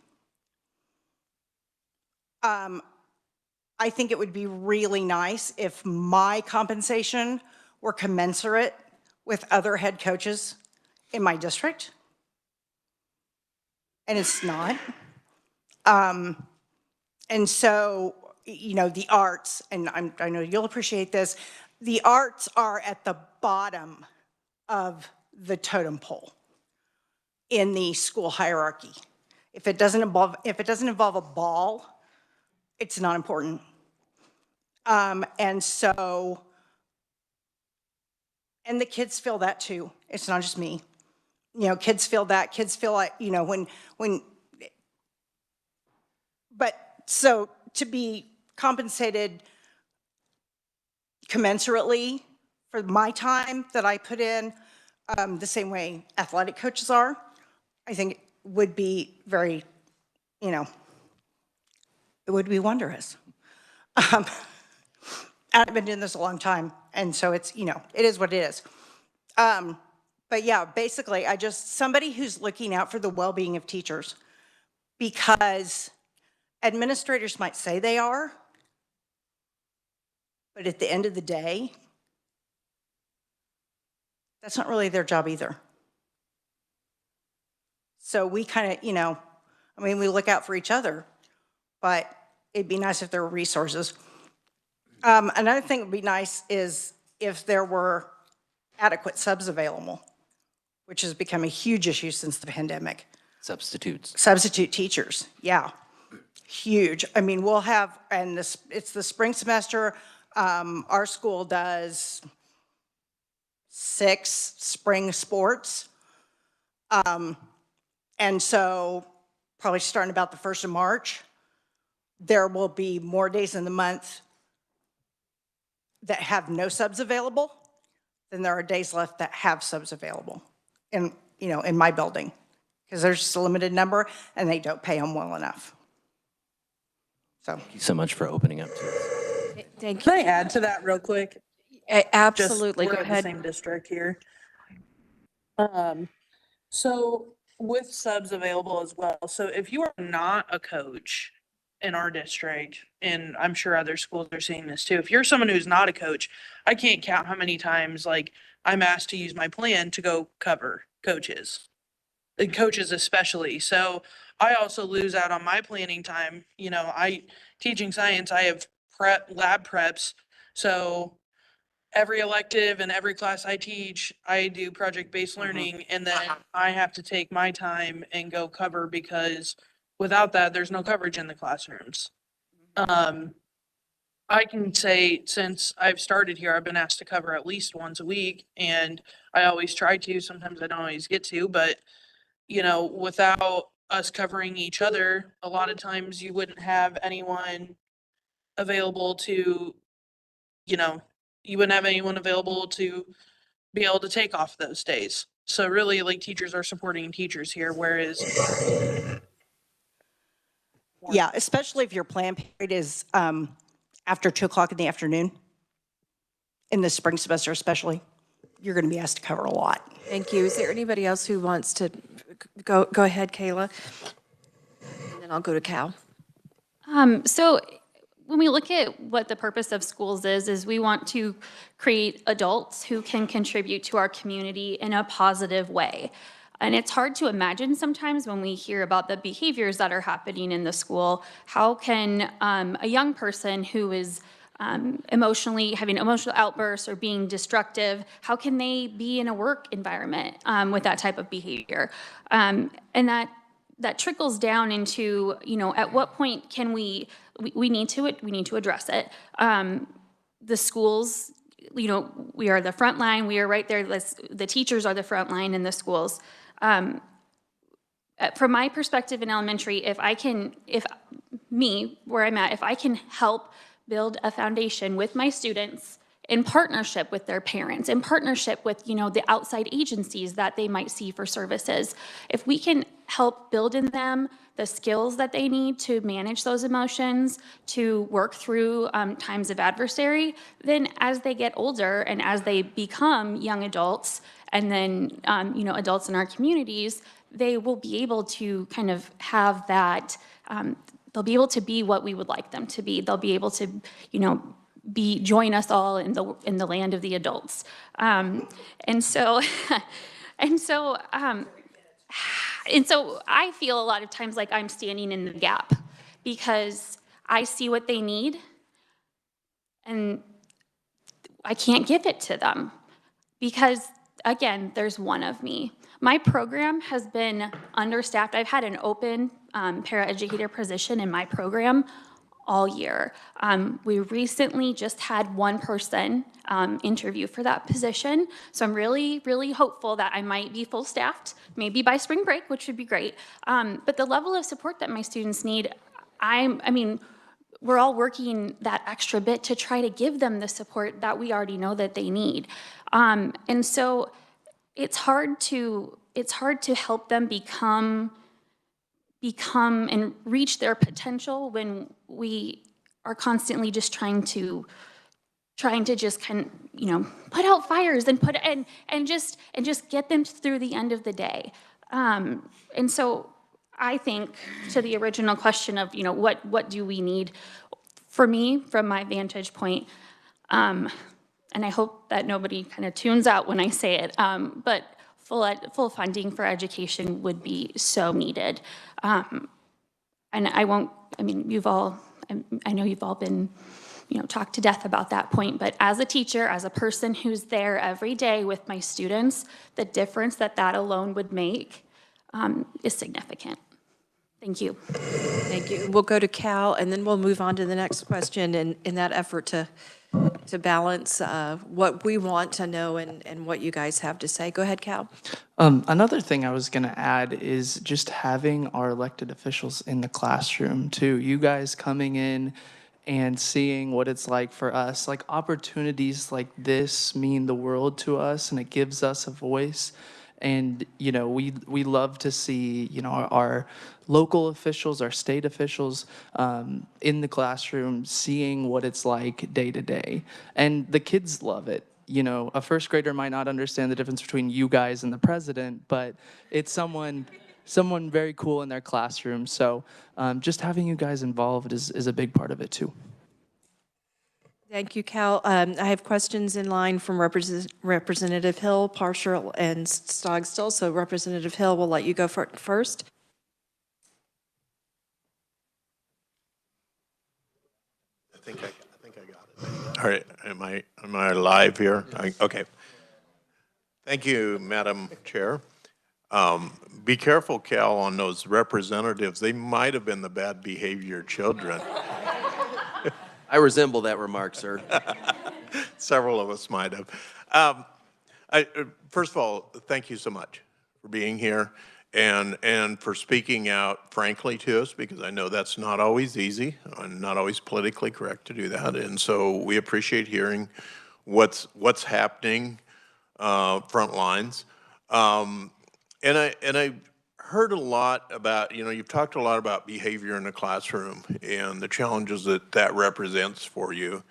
I think it would be really nice if my compensation were commensurate with other head coaches in my district. And it's not. And so, you know, the arts, and I know you'll appreciate this, the arts are at the bottom of the totem pole in the school hierarchy. If it doesn't involve a ball, it's not important. And so, and the kids feel that too. It's not just me. You know, kids feel that. Kids feel like, you know, but so to be compensated commensurately for my time that I put in, the same way athletic coaches are, I think would be very, you know, it would be wondrous. I've been doing this a long time, and so it's, you know, it is what it is. But yeah, basically, somebody who's looking out for the well-being of teachers, because administrators might say they are, but at the end of the day, that's not really their job either. So we kind of, you know, I mean, we look out for each other, but it'd be nice if there were resources. Another thing that would be nice is if there were adequate subs available, which has become a huge issue since the pandemic. Substitutes. Substitute teachers, yeah, huge. I mean, we'll have, and it's the spring semester, our school does 6 spring sports. And so probably starting about the 1st of March, there will be more days in the month that have no subs available than there are days left that have subs available in, you know, in my building, because there's just a limited number and they don't pay them well enough. So Thank you so much for opening up to us. Thank Can I add to that real quick? Absolutely, Just, go we're in ahead. the same district here. So with subs available as well. So if you are not a coach in our district, and I'm sure other schools are seeing this too, if you're someone who's not a coach, I can't count how many times like I'm asked to use my plan to go cover coaches, and coaches especially. So I also lose out on my planning time. You know, teaching science, I have lab preps. So every elective and every class I teach, I do project-based learning, and then I have to take my time and go cover, because without that, there's no coverage in the classrooms. I can say since I've started here, I've been asked to cover at least once a week, and I always try to. Sometimes I don't always get to, but you know, without us covering each other, a lot of times you wouldn't have anyone available to, you know, you wouldn't have anyone available to be able to take off those days. So really, like, teachers are supporting teachers here, whereas yeah, especially if your plan period is after 2 o'clock in the afternoon, in the spring semester especially, you're going to be asked to cover a lot. Thank you. Is there anybody else who wants to go ahead, Kayla? And then I'll go to Cal. So when we look at what the purpose of schools is we want to create adults who can contribute to our community in a positive way. And it's hard to imagine sometimes when we hear about the behaviors that are happening in the school, how can a young person who is having emotional outbursts or being destructive, how can they be in a work environment with that type of behavior? And that trickles down into, you know, at what point can we need to address it. The schools, you know, we are the front line. We are right there. The teachers are the front line in the schools. From my perspective in elementary, if I can help build a foundation with my students in partnership with their parents, in partnership with, you know, the outside agencies that they might see for services. If we can help build in them the skills that they need to manage those emotions, to work through times of adversary, then as they get older and as they become young adults and then, you know, adults in our communities, they will be able to kind of have that, they'll be able to be what we would like them to be. They'll be able to, you know, join us all in the land of the adults. And so, and so, and so I feel a lot of times like I'm standing in the gap because I see what they need and I can't give it to them because, again, there's one of me. My program has been understaffed. I've had an open paraeducator position in my program all year. We recently just had one person interview for that position. So I'm really, really hopeful that I might be full staffed, maybe by spring break, which would be great. But the level of support that my students need, I mean, we're all working that extra bit to try to give them the support that we already know that they need. And so it's hard to help them become and reach their potential when we are constantly just trying to just put out fires and just get them through the end of the day. And so I think to the original question of, what do we need? For me, from my vantage point, and I hope that nobody kind of tunes out when I say it, but full funding for education would be so needed. And I know you've all been, talked to death about that point, but as a teacher, as a person who's there every day with my students, the difference that alone would make is significant. Thank you. Thank you. We'll go to Cal, and then we'll move on to the next question in that effort to balance what we want to know and what you guys have to say. Go ahead, Cal. Another thing I was going to add is just having our elected officials in the classroom too. You guys coming in and seeing what it's like for us. Like opportunities like this mean the world to us, and it gives us a voice. And, we love to see, our local officials, our state officials in the classroom, seeing what it's like day to day. And the kids love it. A first grader might not understand the difference between you guys and the president, but it's someone very cool in their classroom. So just having you guys involved is a big part of it too. Thank you, Cal. I have questions in line from Representative Hill, Parshall, and Stogstill. So Representative Hill, we'll let you go first. I think I got it. All right, am I live here? Okay. Thank you, Madam Chair. Be careful, Cal, on those representatives. They might have been the bad behavior children. I resemble that remark, sir. Several of us might have. First of all, thank you so much for being here and for speaking out frankly to us, because I know that's not always easy and not always politically correct to do that. And so we appreciate hearing what's happening front lines. And I heard a lot about, you've talked a lot about behavior in the classroom and the challenges that represents for you.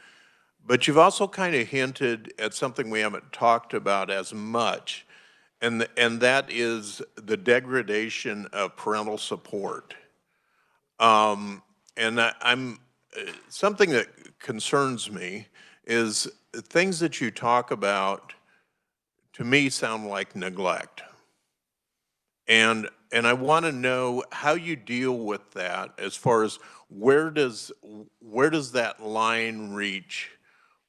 But you've also kind of hinted at something we haven't talked about as much, and that is the degradation of parental support. And something that concerns me is things that you talk about, to me, sound like neglect. And I want to know how you deal with that, as far as where does that line reach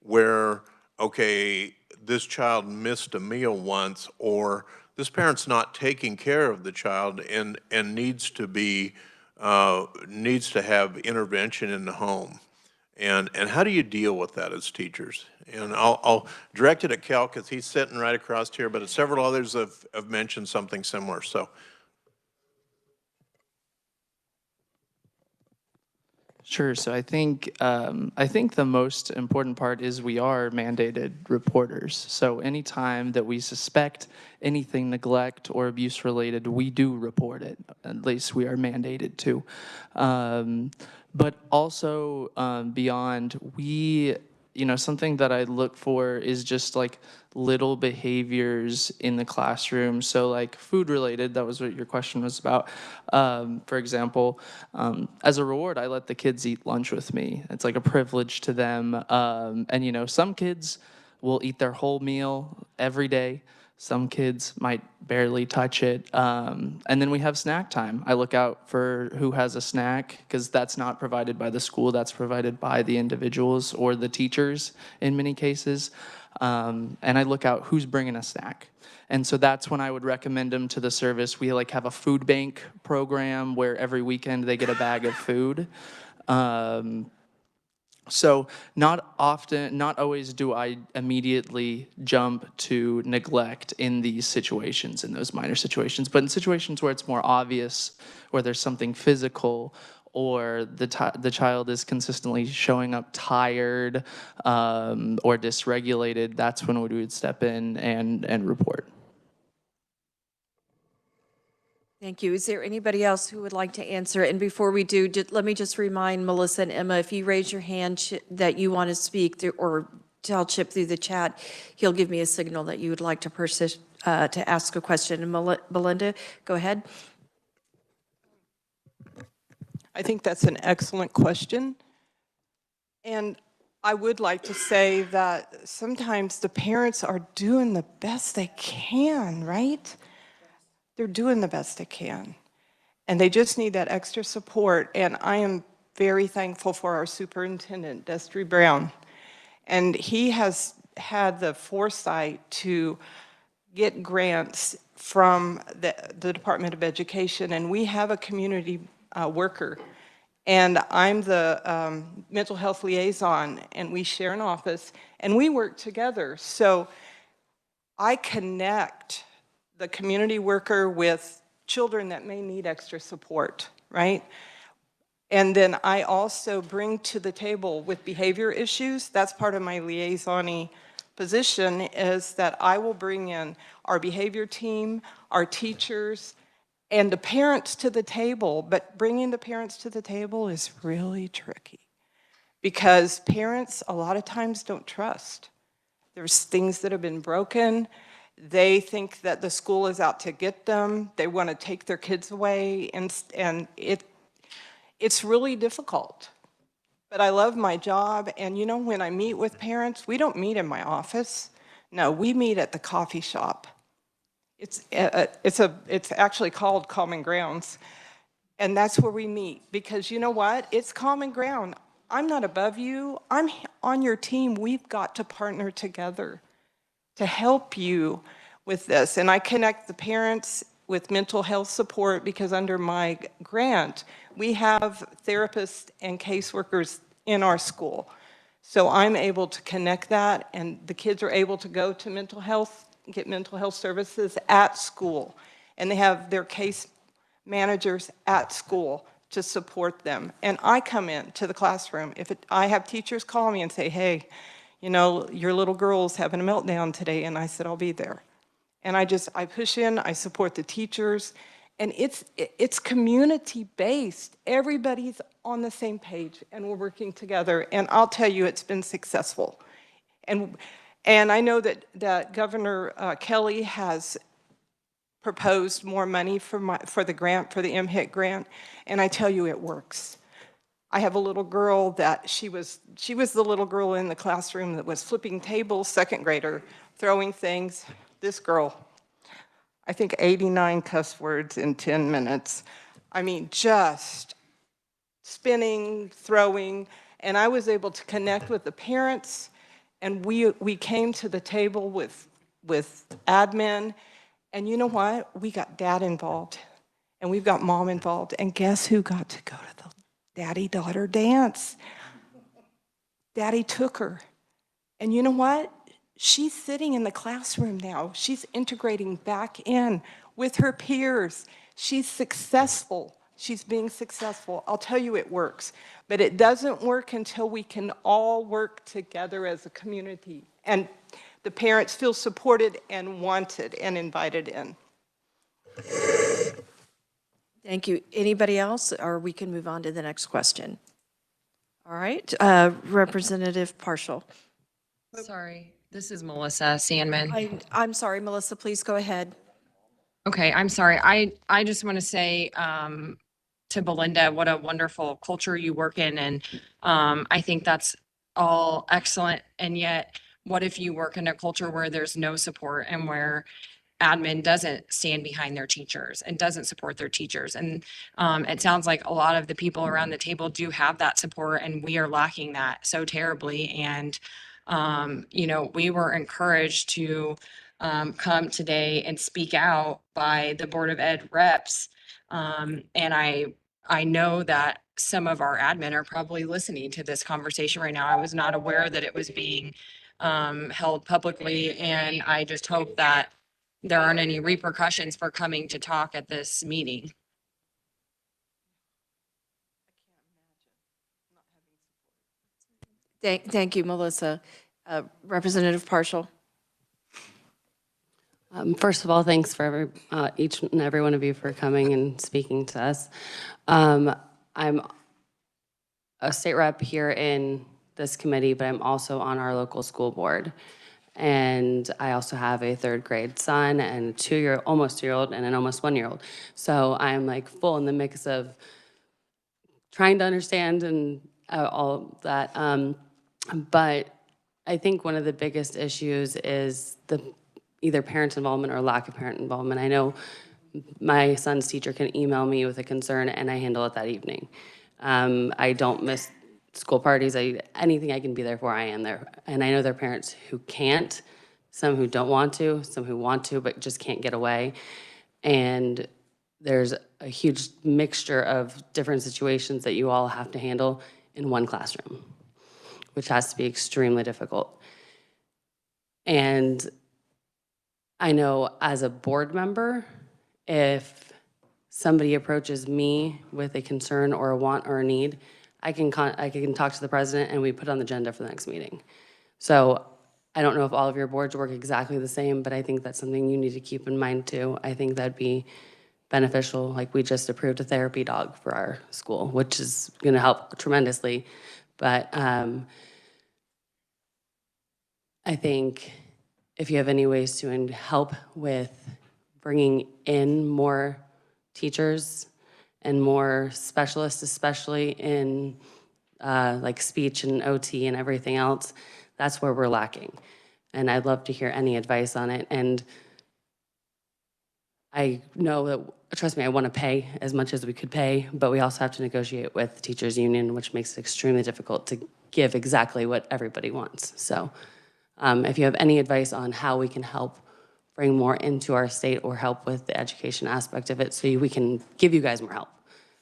where, okay, this child missed a meal once, or this parent's not taking care of the child and needs to have intervention in the home. And how do you deal with that as teachers? And I'll direct it at Cal, because he's sitting right across here, but several others have mentioned something similar. So. Sure. So I think the most important part is we are mandated reporters. So anytime that we suspect anything neglect or abuse related, we do report it. At least we are mandated to. But also beyond, we something that I look for is just like little behaviors in the classroom. So like food related, that was what your question was about. For example, as a reward, I let the kids eat lunch with me. It's like a privilege to them. And some kids will eat their whole meal every day. Some kids might barely touch it. And then we have snack time. I look out for who has a snack because that's not provided by the school. That's provided by the individuals or the teachers in many cases. And I look out who's bringing a snack. And so that's when I would recommend them to the service. We like have a food bank program where every weekend they get a bag of food. So not always do I immediately jump to neglect in these situations, in those minor situations, but in situations where it's more obvious, where there's something physical, or the child is consistently showing up tired or dysregulated, that's when we would step in and report. Thank you. Is there anybody else who would like to answer? And before we do, let me just remind Melissa and Emma, if you raise your hand that you want to speak or tell Chip through the chat, he'll give me a signal that you would like to to ask a question. And Belinda, go ahead. I think that's an excellent question. And I would like to say that sometimes the parents are doing the best they can, right? They're doing the best they can. And they just need that extra support. And I am very thankful for our superintendent, Destry Brown. And he has had the foresight to get grants from the Department of Education. And we have a community worker. And I'm the mental health liaison, and we share an office, and we work together. So I connect the community worker with children that may need extra support, right? And then I also bring to the table with behavior issues, that's part of my liaison-y position, is that I will bring in our behavior team, our teachers, and the parents to the table. But bringing the parents to the table is really tricky because parents a lot of times don't trust. There's things that have been broken. They think that the school is out to get them. They want to take their kids away, and it's really difficult. But I love my job, and when I meet with parents, we don't meet in my office. No, we meet at the coffee shop. It's actually called Common Grounds, and that's where we meet, because you know what? It's common ground. I'm not above you. I'm on your team. We've got to partner together to help you with this. And I connect the parents with mental health support because under my grant, we have therapists and caseworkers in our school. So I'm able to connect that, and the kids are able to go to mental health, get mental health services at school. And they have their case managers at school to support them. And I come into the classroom. I have teachers call me and say, hey, your little girl's having a meltdown today, and I said, I'll be there. And I push in, I support the teachers, and it's community-based. Everybody's on the same page, and we're working together, and I'll tell you, it's been successful. And I know that Governor Kelly has proposed more money for the grant, for the MHIT grant, and I tell you, it works. I have a little girl that she was the little girl in the classroom that was flipping tables, second grader, throwing things. This girl, I think 89 cuss words in 10 minutes. I mean, just spinning, throwing, and I was able to connect with the parents, and we came to the table with admin, and you know what? We got dad involved, and we've got mom involved, and guess who got to go to the daddy-daughter dance? Daddy took her. And you know what? She's sitting in the classroom now. She's integrating back in with her peers. She's successful. She's being successful. I'll tell you, it works. But it doesn't work until we can all work together as a community. And the parents feel supported and wanted and invited in. Thank you. Anybody else, or we can move on to the next question? All right, Representative Partial. Sorry, this is Melissa Sandman. I'm sorry, Melissa, please go ahead. Okay, I'm sorry. I just want to say to Belinda, what a wonderful culture you work in. And I think that's all excellent. And yet, what if you work in a culture where there's no support and where admin doesn't stand behind their teachers and doesn't support their teachers? And it sounds like a lot of the people around the table do have that support, and we are lacking that so terribly. And, you know, we were encouraged to come today and speak out by the Board of Ed reps. And I know that some of our admin are probably listening to this conversation right now. I was not aware that it was being held publicly, and I just hope that there aren't any repercussions for coming to talk at this meeting. Thank you, Melissa. Representative Partial. First of all, thanks for each and every one of you for coming and speaking to us. I'm a state rep here in this committee, but I'm also on our local school board. And I also have a 3rd grade son and a almost 2-year-old and an almost 1-year-old. So I'm like full in the mix of trying to understand and all that. But I think one of the biggest issues is either parent involvement or lack of parent involvement. I know my son's teacher can email me with a concern and I handle it that evening. I don't miss school parties. Anything I can be there for, I am there. And I know there are parents who can't, some who don't want to, some who want to but just can't get away. And there's a huge mixture of different situations that you all have to handle in one classroom, which has to be extremely difficult. And I know as a board member, if somebody approaches me with a concern or a want or a need, I can talk to the president and we put it on the agenda for the next meeting. So I don't know if all of your boards work exactly the same, but I think that's something you need to keep in mind too. I think that'd be beneficial. Like we just approved a therapy dog for our school, which is gonna help tremendously. But I think if you have any ways to help with bringing in more teachers and more specialists, especially in like speech and OT and everything else, that's where we're lacking. And I'd love to hear any advice on it. And I know that, trust me, I want to pay as much as we could pay, but we also have to negotiate with the teachers union, which makes it extremely difficult to give exactly what everybody wants. So if you have any advice on how we can help bring more into our state or help with the education aspect of it so we can give you guys more help.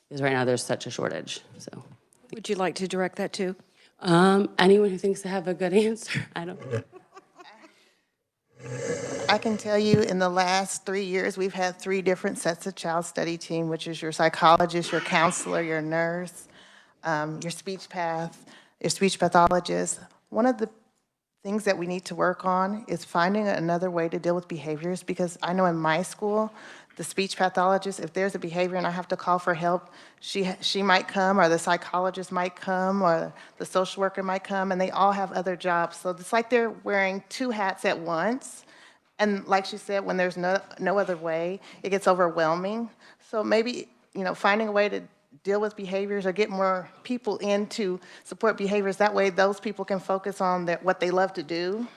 Because right now there's such a shortage, so. Would you like to direct that to? Anyone who thinks they have a good answer, I don't know. I can tell you in the last 3 years, we've had 3 different sets of child study team, which is your psychologist, your counselor, your nurse, your speech pathologist. One of the things that we need to work on is finding another way to deal with behaviors, because I know in my school, the speech pathologist, if there's a behavior and I have to call for help, she might come, or the psychologist might come, or the social worker might come, and they all have other jobs. So it's like they're wearing 2 hats at once. And like she said, when there's no other way, it gets overwhelming. So maybe, you know, finding a way to deal with behaviors or get more people in to support behaviors. That way those people can focus on what they love to do.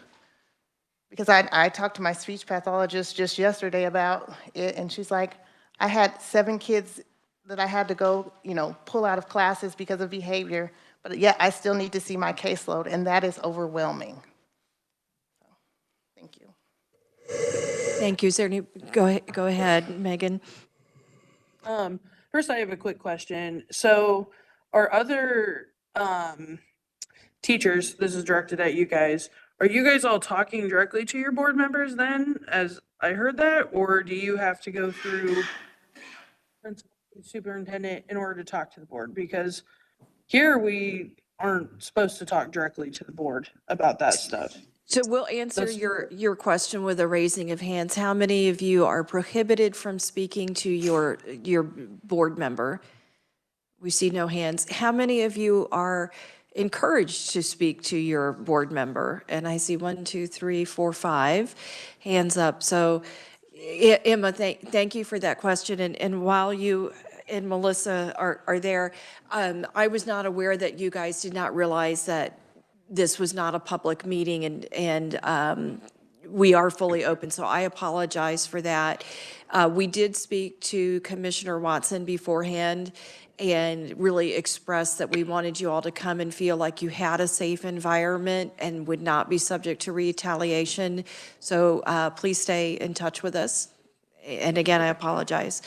Because I talked to my speech pathologist just yesterday about it, and she's like, I had 7 kids that I had to go, you know, pull out of classes because of behavior, but yet I still need to see my caseload, and that is overwhelming. So, thank you. Thank you. Is there any, go ahead, Megan. First, I have a quick question. So are other teachers, this is directed at you guys, are you guys all talking directly to your board members then, as I heard that? Or do you have to go through principal, superintendent in order to talk to the board? Because here we aren't supposed to talk directly to the board about that stuff. So we'll answer your question with a raising of hands. How many of you are prohibited from speaking to your board member? We see no hands. How many of you are encouraged to speak to your board member? And I see 1, 2, 3, 4, 5 hands up. So Emma, thank you for that question. And while you and Melissa are there, I was not aware that you guys did not realize that this was not a public meeting, and we are fully open, so I apologize for that. We did speak to Commissioner Watson beforehand and really expressed that we wanted you all to come and feel like you had a safe environment and would not be subject to retaliation. So please stay in touch with us. And again, I apologize.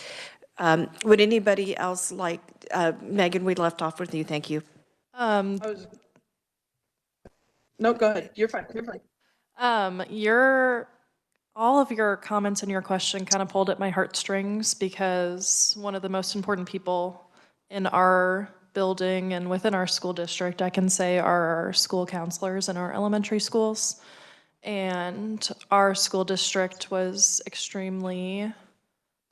Would anybody else like, Megan, we left off with you, thank you. No, go ahead. You're fine. You're fine. All of your comments and your question kind of pulled at my heartstrings, because one of the most important people in our building and within our school district, I can say, are our school counselors in our elementary schools. And our school district was extremely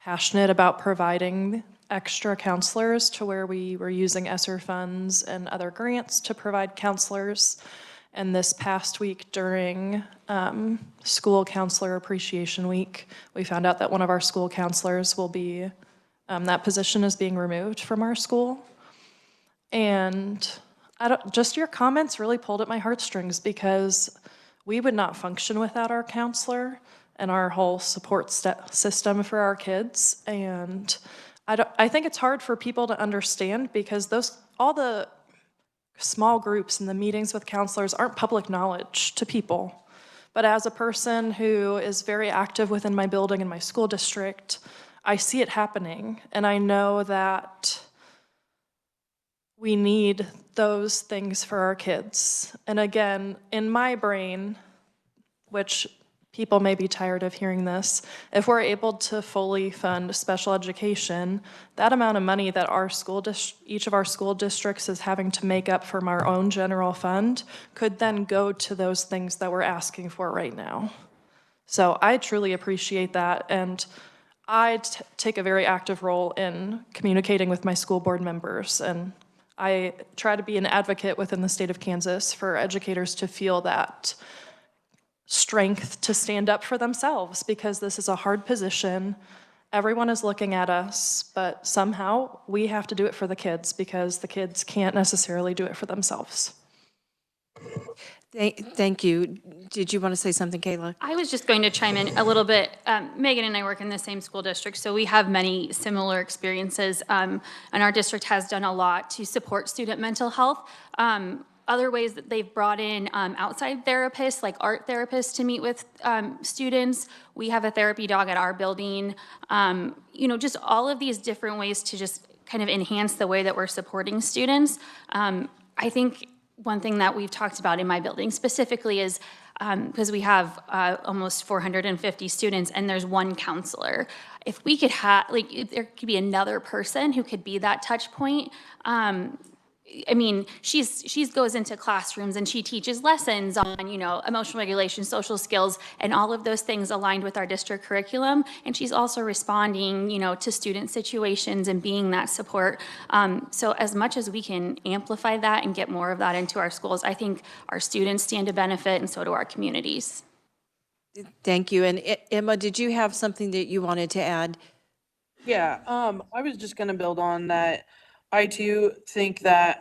passionate about providing extra counselors, to where we were using ESSER funds and other grants to provide counselors. And this past week during School Counselor Appreciation Week, we found out that one of our school counselors will be, that position is being removed from our school. And just your comments really pulled at my heartstrings, because we would not function without our counselor and our whole support system for our kids. And I think it's hard for people to understand, because all the small groups and the meetings with counselors aren't public knowledge to people. But as a person who is very active within my building and my school district, I see it happening, and I know that we need those things for our kids. And again, in my brain, which people may be tired of hearing this, if we're able to fully fund special education, that amount of money that each of our school districts is having to make up from our own general fund could then go to those things that we're asking for right now. So I truly appreciate that, and I take a very active role in communicating with my school board members, and I try to be an advocate within the state of Kansas for educators to feel that strength to stand up for themselves, because this is a hard position. Everyone is looking at us, but somehow we have to do it for the kids, because the kids can't necessarily do it for themselves. Thank you. Did you want to say something, Kayla? I was just going to chime in a little bit. Megan and I work in the same school district, so we have many similar experiences, and our district has done a lot to support student mental health. Other ways that they've brought in outside therapists, like art therapists, to meet with students. We have a therapy dog at our building. Just all of these different ways to just kind of enhance the way that we're supporting students. I think one thing that we've talked about in my building specifically is, because we have almost 450 students and there's one counselor. If we could have, if there could be another person who could be that touch point. She goes into classrooms and she teaches lessons on, emotional regulation, social skills, and all of those things aligned with our district curriculum. And she's also responding, to student situations and being that support. So as much as we can amplify that and get more of that into our schools, I think our students stand to benefit, and so do our communities. Thank you. And Emma, did you have something that you wanted to add? Yeah, I was just gonna build on that. I too think that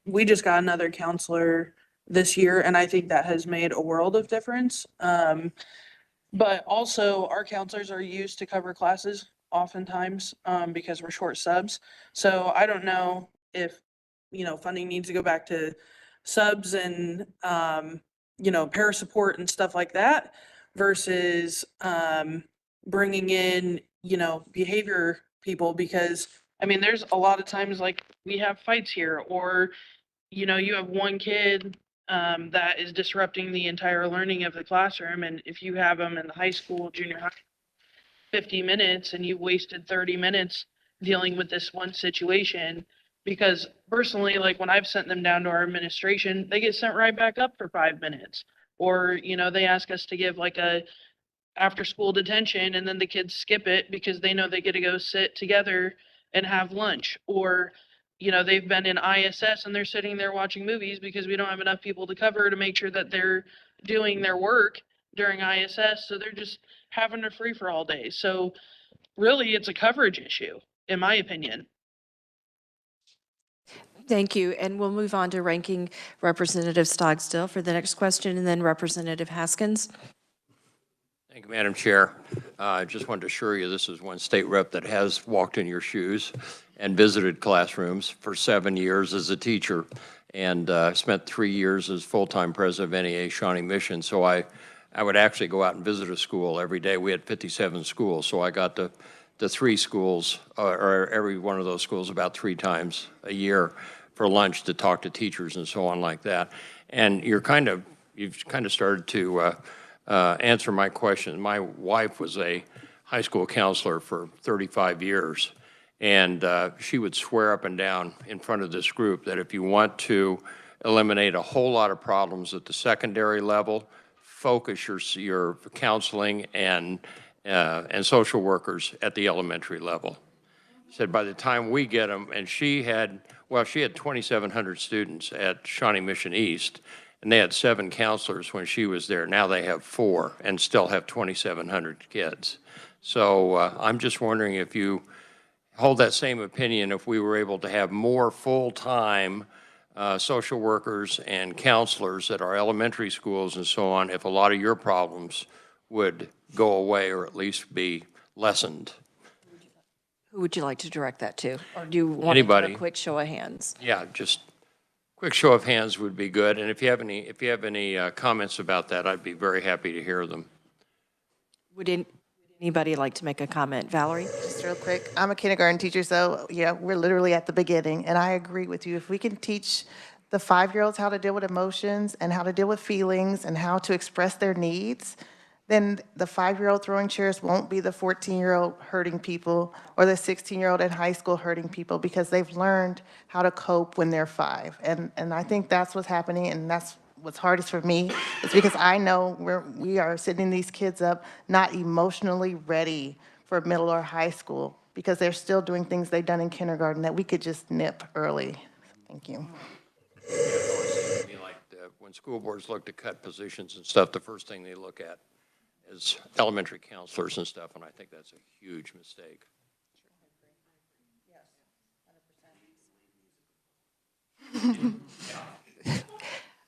we just got another counselor this year, and I think that has made a world of difference. But also, our counselors are used to cover classes oftentimes because we're short subs. So I don't know if, funding needs to go back to subs and, para support and stuff like that versus bringing in, behavior people, because there's a lot of times like we have fights here, or, you have one kid that is disrupting the entire learning of the classroom. And if you have them in the high school, junior high, 50 minutes, and you've wasted 30 minutes dealing with this one situation, because personally, like when I've sent them down to our administration, they get sent right back up for 5 minutes. Or, they ask us to give like a after school detention, and then the kids skip it because they know they get to go sit together and have lunch. Or, you know, they've been in ISS and they're sitting there watching movies because we don't have enough people to cover to make sure that they're doing their work during ISS. So they're just having a free for all day. So really, it's a coverage issue, in my opinion. Thank you, and we'll move on to Ranking Representative Stogsdill for the next question, and then Representative Haskins. Thank you, Madam Chair. I just wanted to assure you this is one state rep that has walked in your shoes and visited classrooms for 7 years as a teacher, and spent 3 years as full-time president of NEA Shawnee Mission. So I would actually go out and visit a school every day. We had 57 schools, so I got to 3 schools, or every one of those schools about 3 times a year for lunch to talk to teachers and so on like that. And you've kind of started to answer my question. My wife was a high school counselor for 35 years, and she would swear up and down in front of this group that if you want to eliminate a whole lot of problems at the secondary level, focus your counseling and social workers at the elementary level. Said by the time we get them, and she had 2,700 students at Shawnee Mission East, and they had 7 counselors when she was there. Now they have 4 and still have 2,700 kids. So I'm just wondering if you hold that same opinion, if we were able to have more full-time social workers and counselors at our elementary schools and so on, if a lot of your problems would go away or at least be lessened. Who would you like to direct that to? Or do you want Anybody. to do a quick show of hands? Yeah, just quick show of hands would be good. And if you have any comments about that, I'd be very happy to hear them. Would anybody like to make a comment? Valerie? Just real quick, I'm a kindergarten teacher, so yeah, we're literally at the beginning, and I agree with you. If we can teach the 5-year-olds how to deal with emotions and how to deal with feelings and how to express their needs, then the 5-year-old throwing chairs won't be the 14-year-old hurting people or the 16-year-old in high school hurting people, because they've learned how to cope when they're 5. And I think that's what's happening, and that's what's hardest for me, is because I know we are setting these kids up not emotionally ready for middle or high school, because they're still doing things they've done in kindergarten that we could just nip early. Thank you. I mean, like when school boards look to cut positions and stuff, the first thing they look at is elementary counselors and stuff, and I think that's a huge mistake.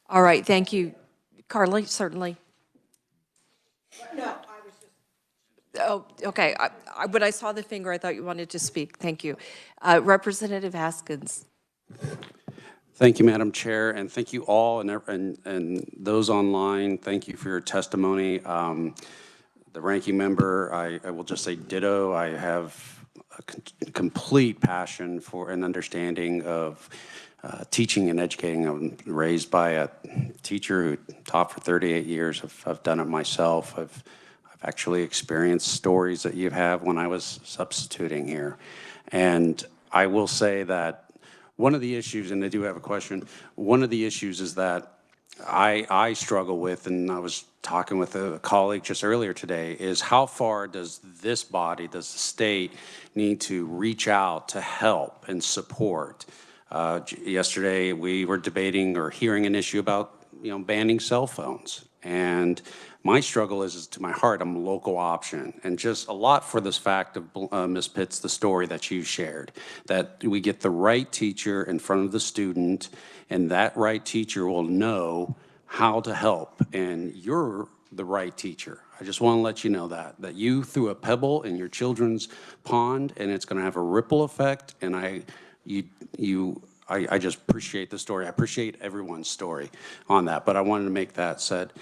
All right, thank you. Carly, certainly. No, I was just. Oh, okay. When I saw the finger, I thought you wanted to speak. Thank you. Representative Haskins. Thank you, Madam Chair, and thank you all, and those online, thank you for your testimony. The ranking member, I will just say ditto. I have a complete passion for an understanding of teaching and educating. I'm raised by a teacher who taught for 38 years. I've done it myself. I've actually experienced stories that you have when I was substituting here. And I will say that one of the issues, and I do have a question, one of the issues is that I struggle with, and I was talking with a colleague just earlier today, is how far does this body, does the state need to reach out to help and support? Yesterday we were debating or hearing an issue about banning cell phones, and my struggle is to my heart, I'm a local option, and just a lot for this fact of Ms. Pitts, the story that you shared, that we get the right teacher in front of the student, and that right teacher will know how to help, and you're the right teacher. I just want to let you know that you threw a pebble in your children's pond, and it's going to have a ripple effect, and I just appreciate the story. I appreciate everyone's story on that, but I wanted to make that said.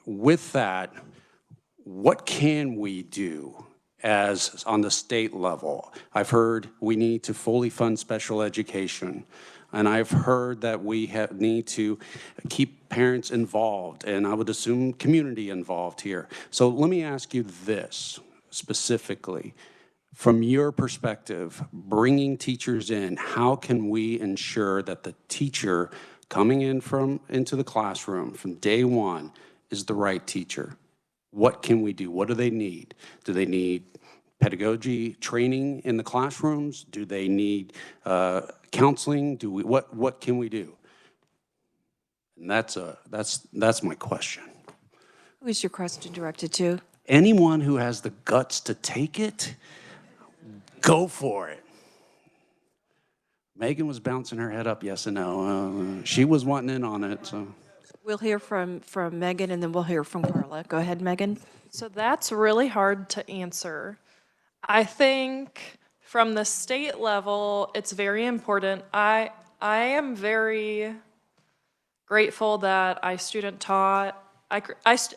With that, what can we do as on the state level? I've heard we need to fully fund special education, and I've heard that we need to keep parents involved, and I would assume community involved here. So let me ask you this specifically. From your perspective, bringing teachers in, how can we ensure that the teacher coming into the classroom from day one is the right teacher? What can we do? What do they need? Do they need pedagogy training in the classrooms? Do they need counseling? What can we do? And that's my question. Who is your question directed to? Anyone who has the guts to take it, go for it. Megan was bouncing her head up, yes and no. She was wanting in on it, so. We'll hear from Megan, and then we'll hear from Carla. Go ahead, Megan. So that's really hard to answer. I think from the state level, it's very important. I am very grateful that I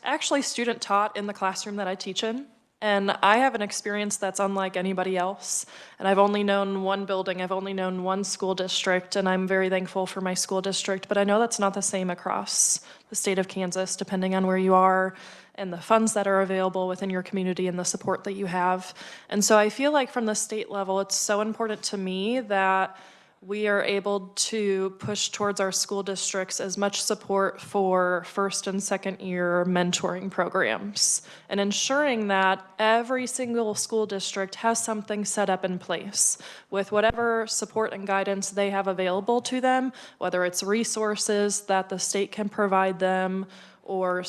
actually student taught in the classroom that I teach in. And I have an experience that's unlike anybody else. And I've only known one building, I've only known one school district, and I'm very thankful for my school district. But I know that's not the same across the state of Kansas, depending on where you are and the funds that are available within your community and the support that you have. And so I feel like from the state level, it's so important to me that we are able to push towards our school districts as much support for first and second year mentoring programs and ensuring that every single school district has something set up in place with whatever support and guidance they have available to them, whether it's resources that the state can provide them or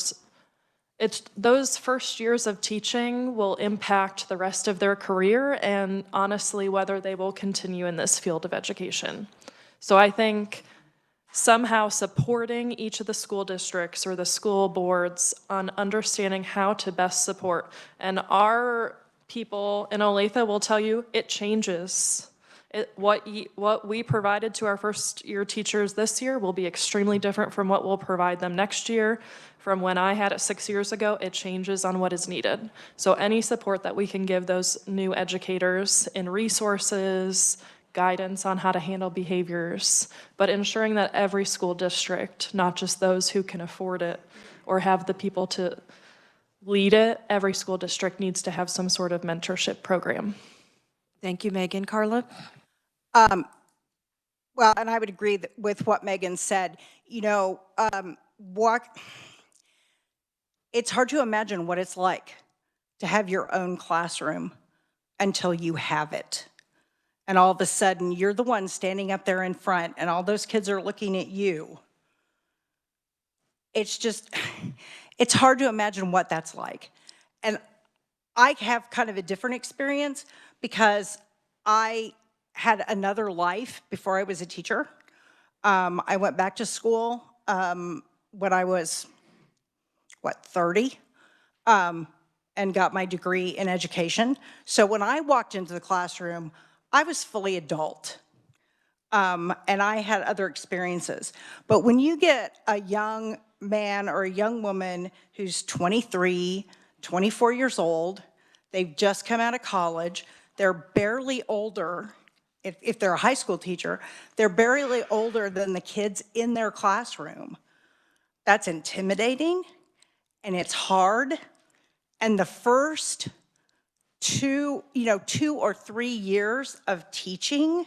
those first years of teaching will impact the rest of their career and honestly whether they will continue in this field of education. So I think somehow supporting each of the school districts or the school boards on understanding how to best support. And our people in Olathe will tell you it changes. What we provided to our first year teachers this year will be extremely different from what we'll provide them next year. From when I had it 6 years ago, it changes on what is needed. So any support that we can give those new educators in resources, guidance on how to handle behaviors, but ensuring that every school district, not just those who can afford it or have the people to lead it, every school district needs to have some sort of mentorship program. Thank you, Megan. Carla? Well, and I would agree with what Megan said. You know, it's hard to imagine what it's like to have your own classroom until you have it. And all of a sudden, you're the one standing up there in front, and all those kids are looking at you. It's just, it's hard to imagine what that's like. And I have kind of a different experience because I had another life before I was a teacher. I went back to school when I was 30, and got my degree in education. So when I walked into the classroom, I was fully adult, and I had other experiences. But when you get a young man or a young woman who's 23, 24 years old, they've just come out of college, they're barely older, if they're a high school teacher, they're barely older than the kids in their classroom. That's intimidating. And it's hard, and the first 2 or 3 years of teaching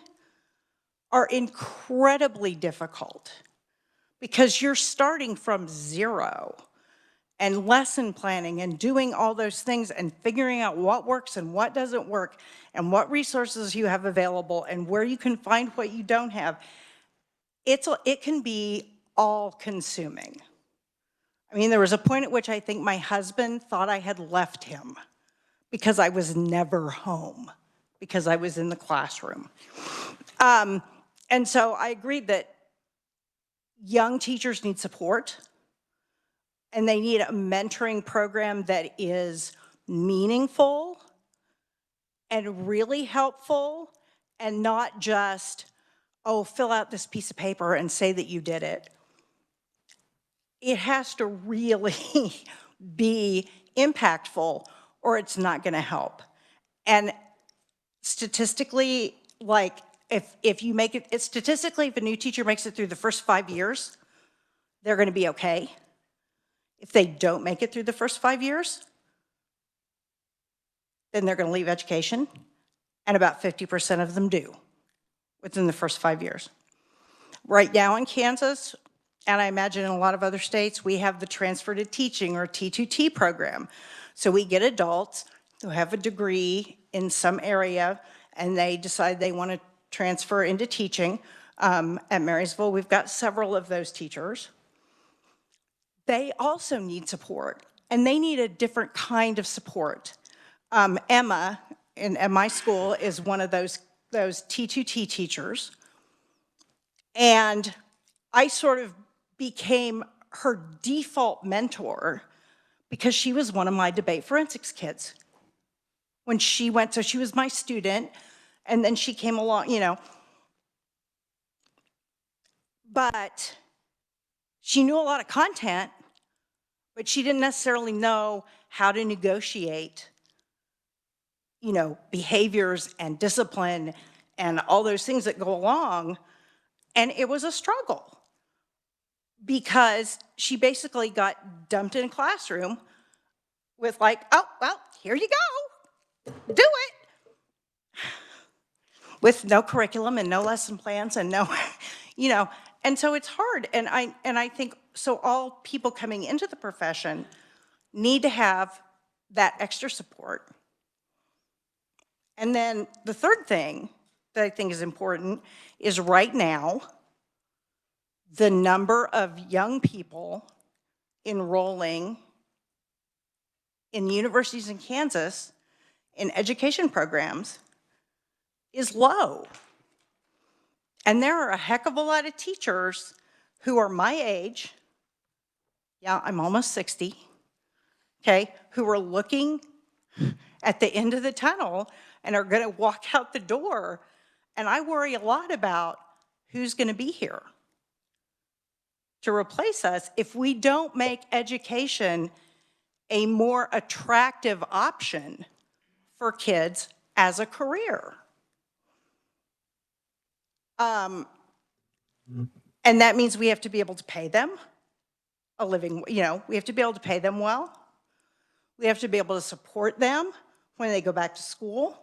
are incredibly difficult because you're starting from zero and lesson planning and doing all those things and figuring out what works and what doesn't work and what resources you have available and where you can find what you don't have. It can be all-consuming. I mean, there was a point at which I think my husband thought I had left him because I was never home, because I was in the classroom. And so I agree that young teachers need support, and they need a mentoring program that is meaningful and really helpful, and not just, oh, fill out this piece of paper and say that you did it. It has to really be impactful or it's not gonna help. And statistically, like if you make it, statistically, if a new teacher makes it through the first 5 years, they're gonna be okay. If they don't make it through the first 5 years, then they're gonna leave education, and about 50% of them do within the first 5 years. Right now in Kansas, and I imagine in a lot of other states, we have the transfer to teaching or T2T program. So we get adults who have a degree in some area, and they decide they want to transfer into teaching. At Marysville, we've got several of those teachers. They also need support, and they need a different kind of support. Emma, at my school, is one of those T2T teachers, and I sort of became her default mentor because she was one of my debate forensics kids. When she went, so she was my student, and then she came along, you know. But she knew a lot of content, but she didn't necessarily know how to negotiate, you know, behaviors and discipline and all those things that go along. And it was a struggle because she basically got dumped in a classroom with like, oh, well, here you go, do it. With no curriculum and no lesson plans and no, you know, and so it's hard. And I think, so all people coming into the profession need to have that extra support. And then the third thing that I think is important is right now, the number of young people enrolling in universities in Kansas in education programs is low. And there are a heck of a lot of teachers who are my age, yeah, I'm almost 60, okay, who are looking at the end of the tunnel and are gonna walk out the door. And I worry a lot about who's gonna be here to replace us if we don't make education a more attractive option for kids as a career. And that means we have to be able to pay them a living, you know, we have to be able to pay them well. We have to be able to support them when they go back to school.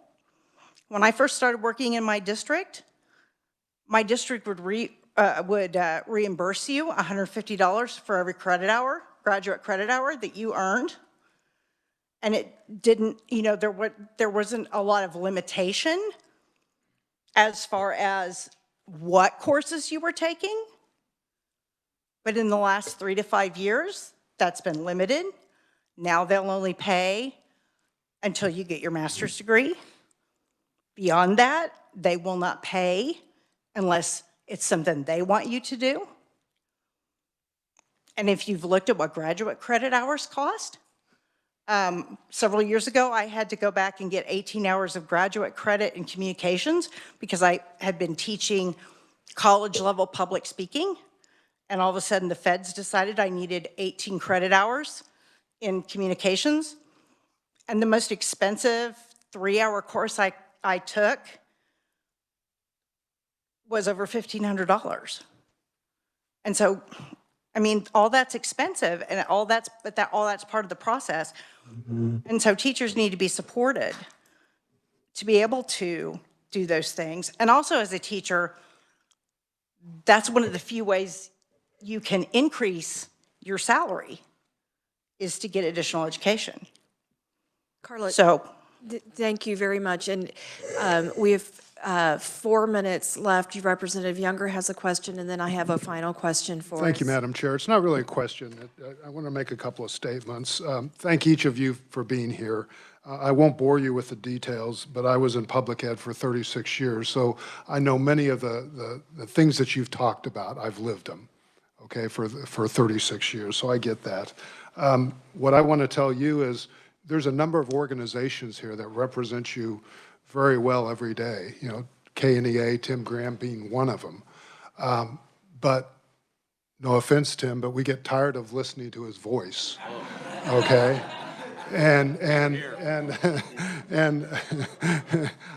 When I first started working in my district would reimburse you $150 for every credit hour, graduate credit hour that you earned. And it didn't, you know, there wasn't a lot of limitation as far as what courses you were taking. But in the last 3 to 5 years, that's been limited. Now they'll only pay until you get your master's degree. Beyond that, they will not pay unless it's something they want you to do. And if you've looked at what graduate credit hours cost, several years ago, I had to go back and get 18 hours of graduate credit in communications because I had been teaching college level public speaking. And all of a sudden the feds decided I needed 18 credit hours in communications. And the most expensive 3-hour course I took was over $1,500. And so, I mean, all that's expensive and all that's part of the process. And so teachers need to be supported to be able to do those things. And also as a teacher, that's one of the few ways you can increase your salary is to get additional education. Carla, So, thank you very much. And we have 4 minutes left. Representative Younger has a question, and then I have a final question for us. Thank you, Madam Chair. It's not really a question. I want to make a couple of statements. Thank each of you for being here. I won't bore you with the details, but I was in public ed for 36 years, so I know many of the things that you've talked about. I've lived them, okay, for 36 years, so I get that. What I want to tell you is there's a number of organizations here that represent you very well every day, you know, KNEA, Tim Graham being one of them. But no offense, Tim, but we get tired of listening to his voice, okay? And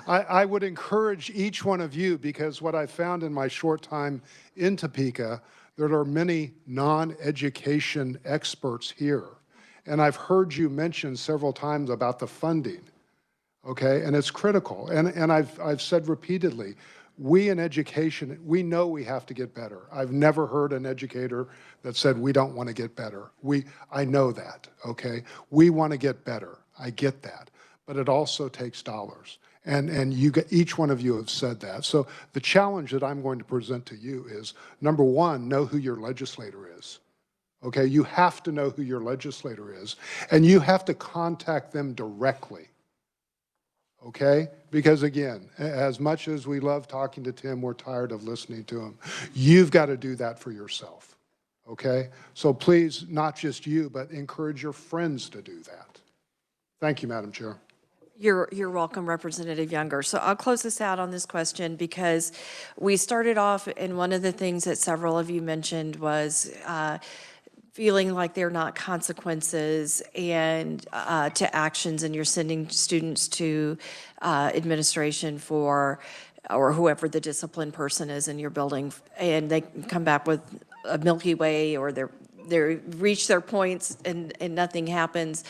I would encourage each one of you, because what I found in my short time in Topeka, there are many non-education experts here. And I've heard you mention several times about the funding, okay? And it's critical. And I've said repeatedly, we in education, we know we have to get better. I've never heard an educator that said we don't want to get better. I know that, okay? We want to get better. I get that. but it also takes dollars. And each one of you have said that. So the challenge that I'm going to present to you is, number one, know who your legislator is. Okay, you have to know who your legislator is, and you have to contact them directly. Okay? Because again, as much as we love talking to Tim, we're tired of listening to him. You've got to do that for yourself. Okay? So please, not just you, but encourage your friends to do that. Thank you, Madam Chair. You're welcome, Representative Younger. So I'll close this out on this question because we started off, and one of the things that several of you mentioned was feeling like they're not consequences and to actions, and you're sending students to administration for, or whoever the disciplined person is in your building, and they come back with a Milky Way, or they reach their points and nothing happens.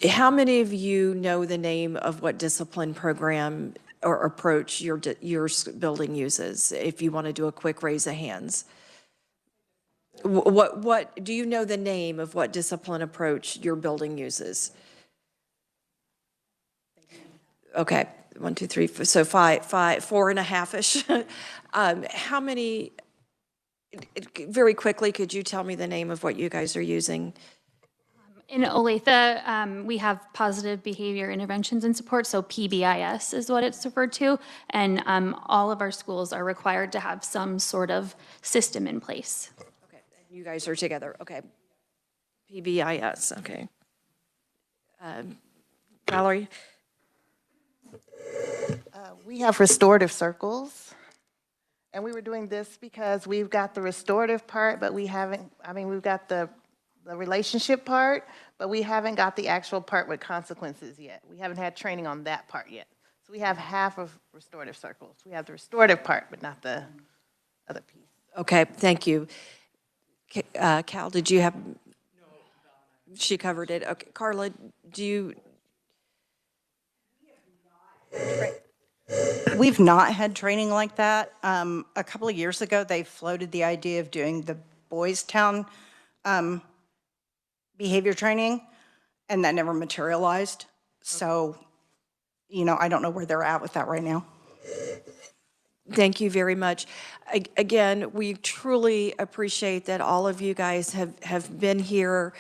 How many of you know the name of what discipline program or approach your building uses? If you want to do a quick raise of hands. What do you know the name of what discipline approach your building uses? Okay, 1, 2, 3, so 5, 4.5-ish. How many, very quickly, could you tell me the name of what you guys are using? In Olathe, we have positive behavior interventions and support, so PBIS is what it's referred to, and all of our schools are required to have some sort of system in place. Okay, you guys are together, okay. PBIS, okay. Valerie? We have restorative circles, and we were doing this because we've got the restorative part, but we haven't, we've got the relationship part, but we haven't got the actual part with consequences yet. We haven't had training on that part yet. So we have half of restorative circles. We have the restorative part, but not the other piece. Okay, thank you. Cal, did you have? No. She covered it. Okay, Carla, do you? We've not had training like that. A couple of years ago, they floated the idea of doing the Boys Town behavior training, and that never materialized. So, I don't know where they're at with that right now. Thank you very much. Again, we truly appreciate that all of you guys have been here.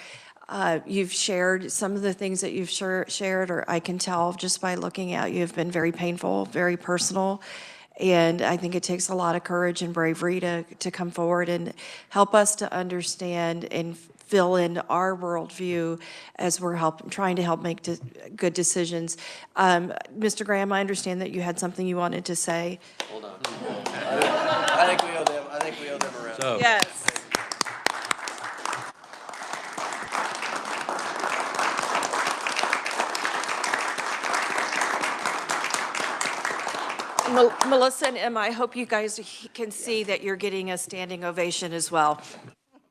You've shared some of the things that you've shared, or I can tell just by looking at you, have been very painful, very personal. And I think it takes a lot of courage and bravery to come forward and help us to understand and fill in our worldview as we're trying to help make good decisions. Mr. Graham, I understand that you had something you wanted to say. Hold on. I think we owe them a round. So, Yes. Melissa and Emma, I hope you guys can see that you're getting a standing ovation as well.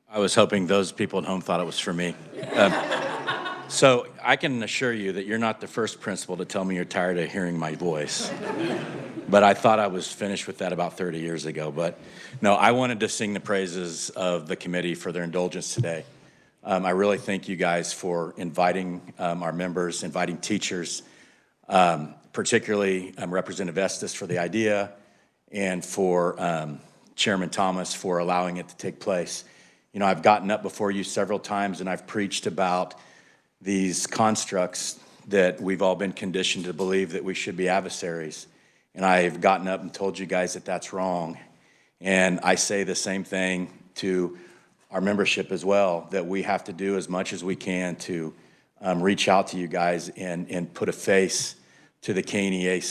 I was hoping those people at home thought it was for me. So I can assure you that you're not the first principal to tell me you're tired of hearing my voice. But I thought I was finished with that about 30 years ago. But no, I wanted to sing the praises of the committee for their indulgence today. I really thank you guys for inviting our members, inviting teachers, particularly Representative Estes for the idea, and for Chairman Thomas for allowing it to take place. I've gotten up before you several times and I've preached about these constructs that we've all been conditioned to believe that we should be adversaries. And I've gotten up and told you guys that that's wrong. And I say the same thing to our membership as well, that we have to do as much as we can to reach out to you guys and put a face to the KNEA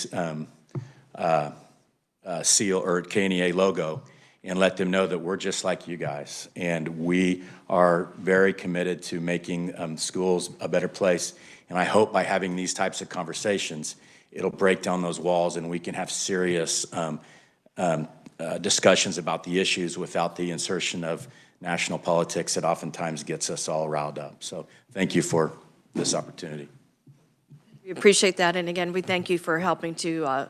seal or KNEA logo, and let them know that we're just like you guys. And we are very committed to making schools a better place. And I hope by having these types of conversations, it'll break down those walls and we can have serious discussions about the issues without the insertion of national politics that oftentimes gets us all riled up. So thank you for this opportunity. We appreciate that. And again, we thank you for helping to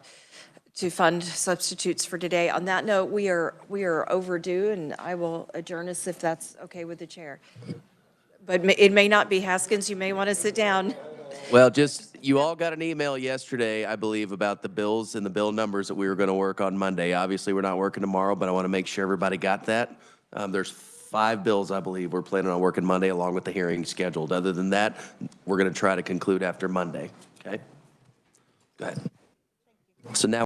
fund substitutes for today. On that note, we are overdue, and I will adjourn us if that's okay with the chair. But it may not be. Haskins, you may want to sit down. Well, just, you all got an email yesterday, I believe, about the bills and the bill numbers that we were going to work on Monday. Obviously, we're not working tomorrow, but I want to make sure everybody got that. There's 5 bills, I believe, we're planning on working Monday along with the hearing scheduled. Other than that, we're going to try to conclude after Monday, okay? Go ahead. So now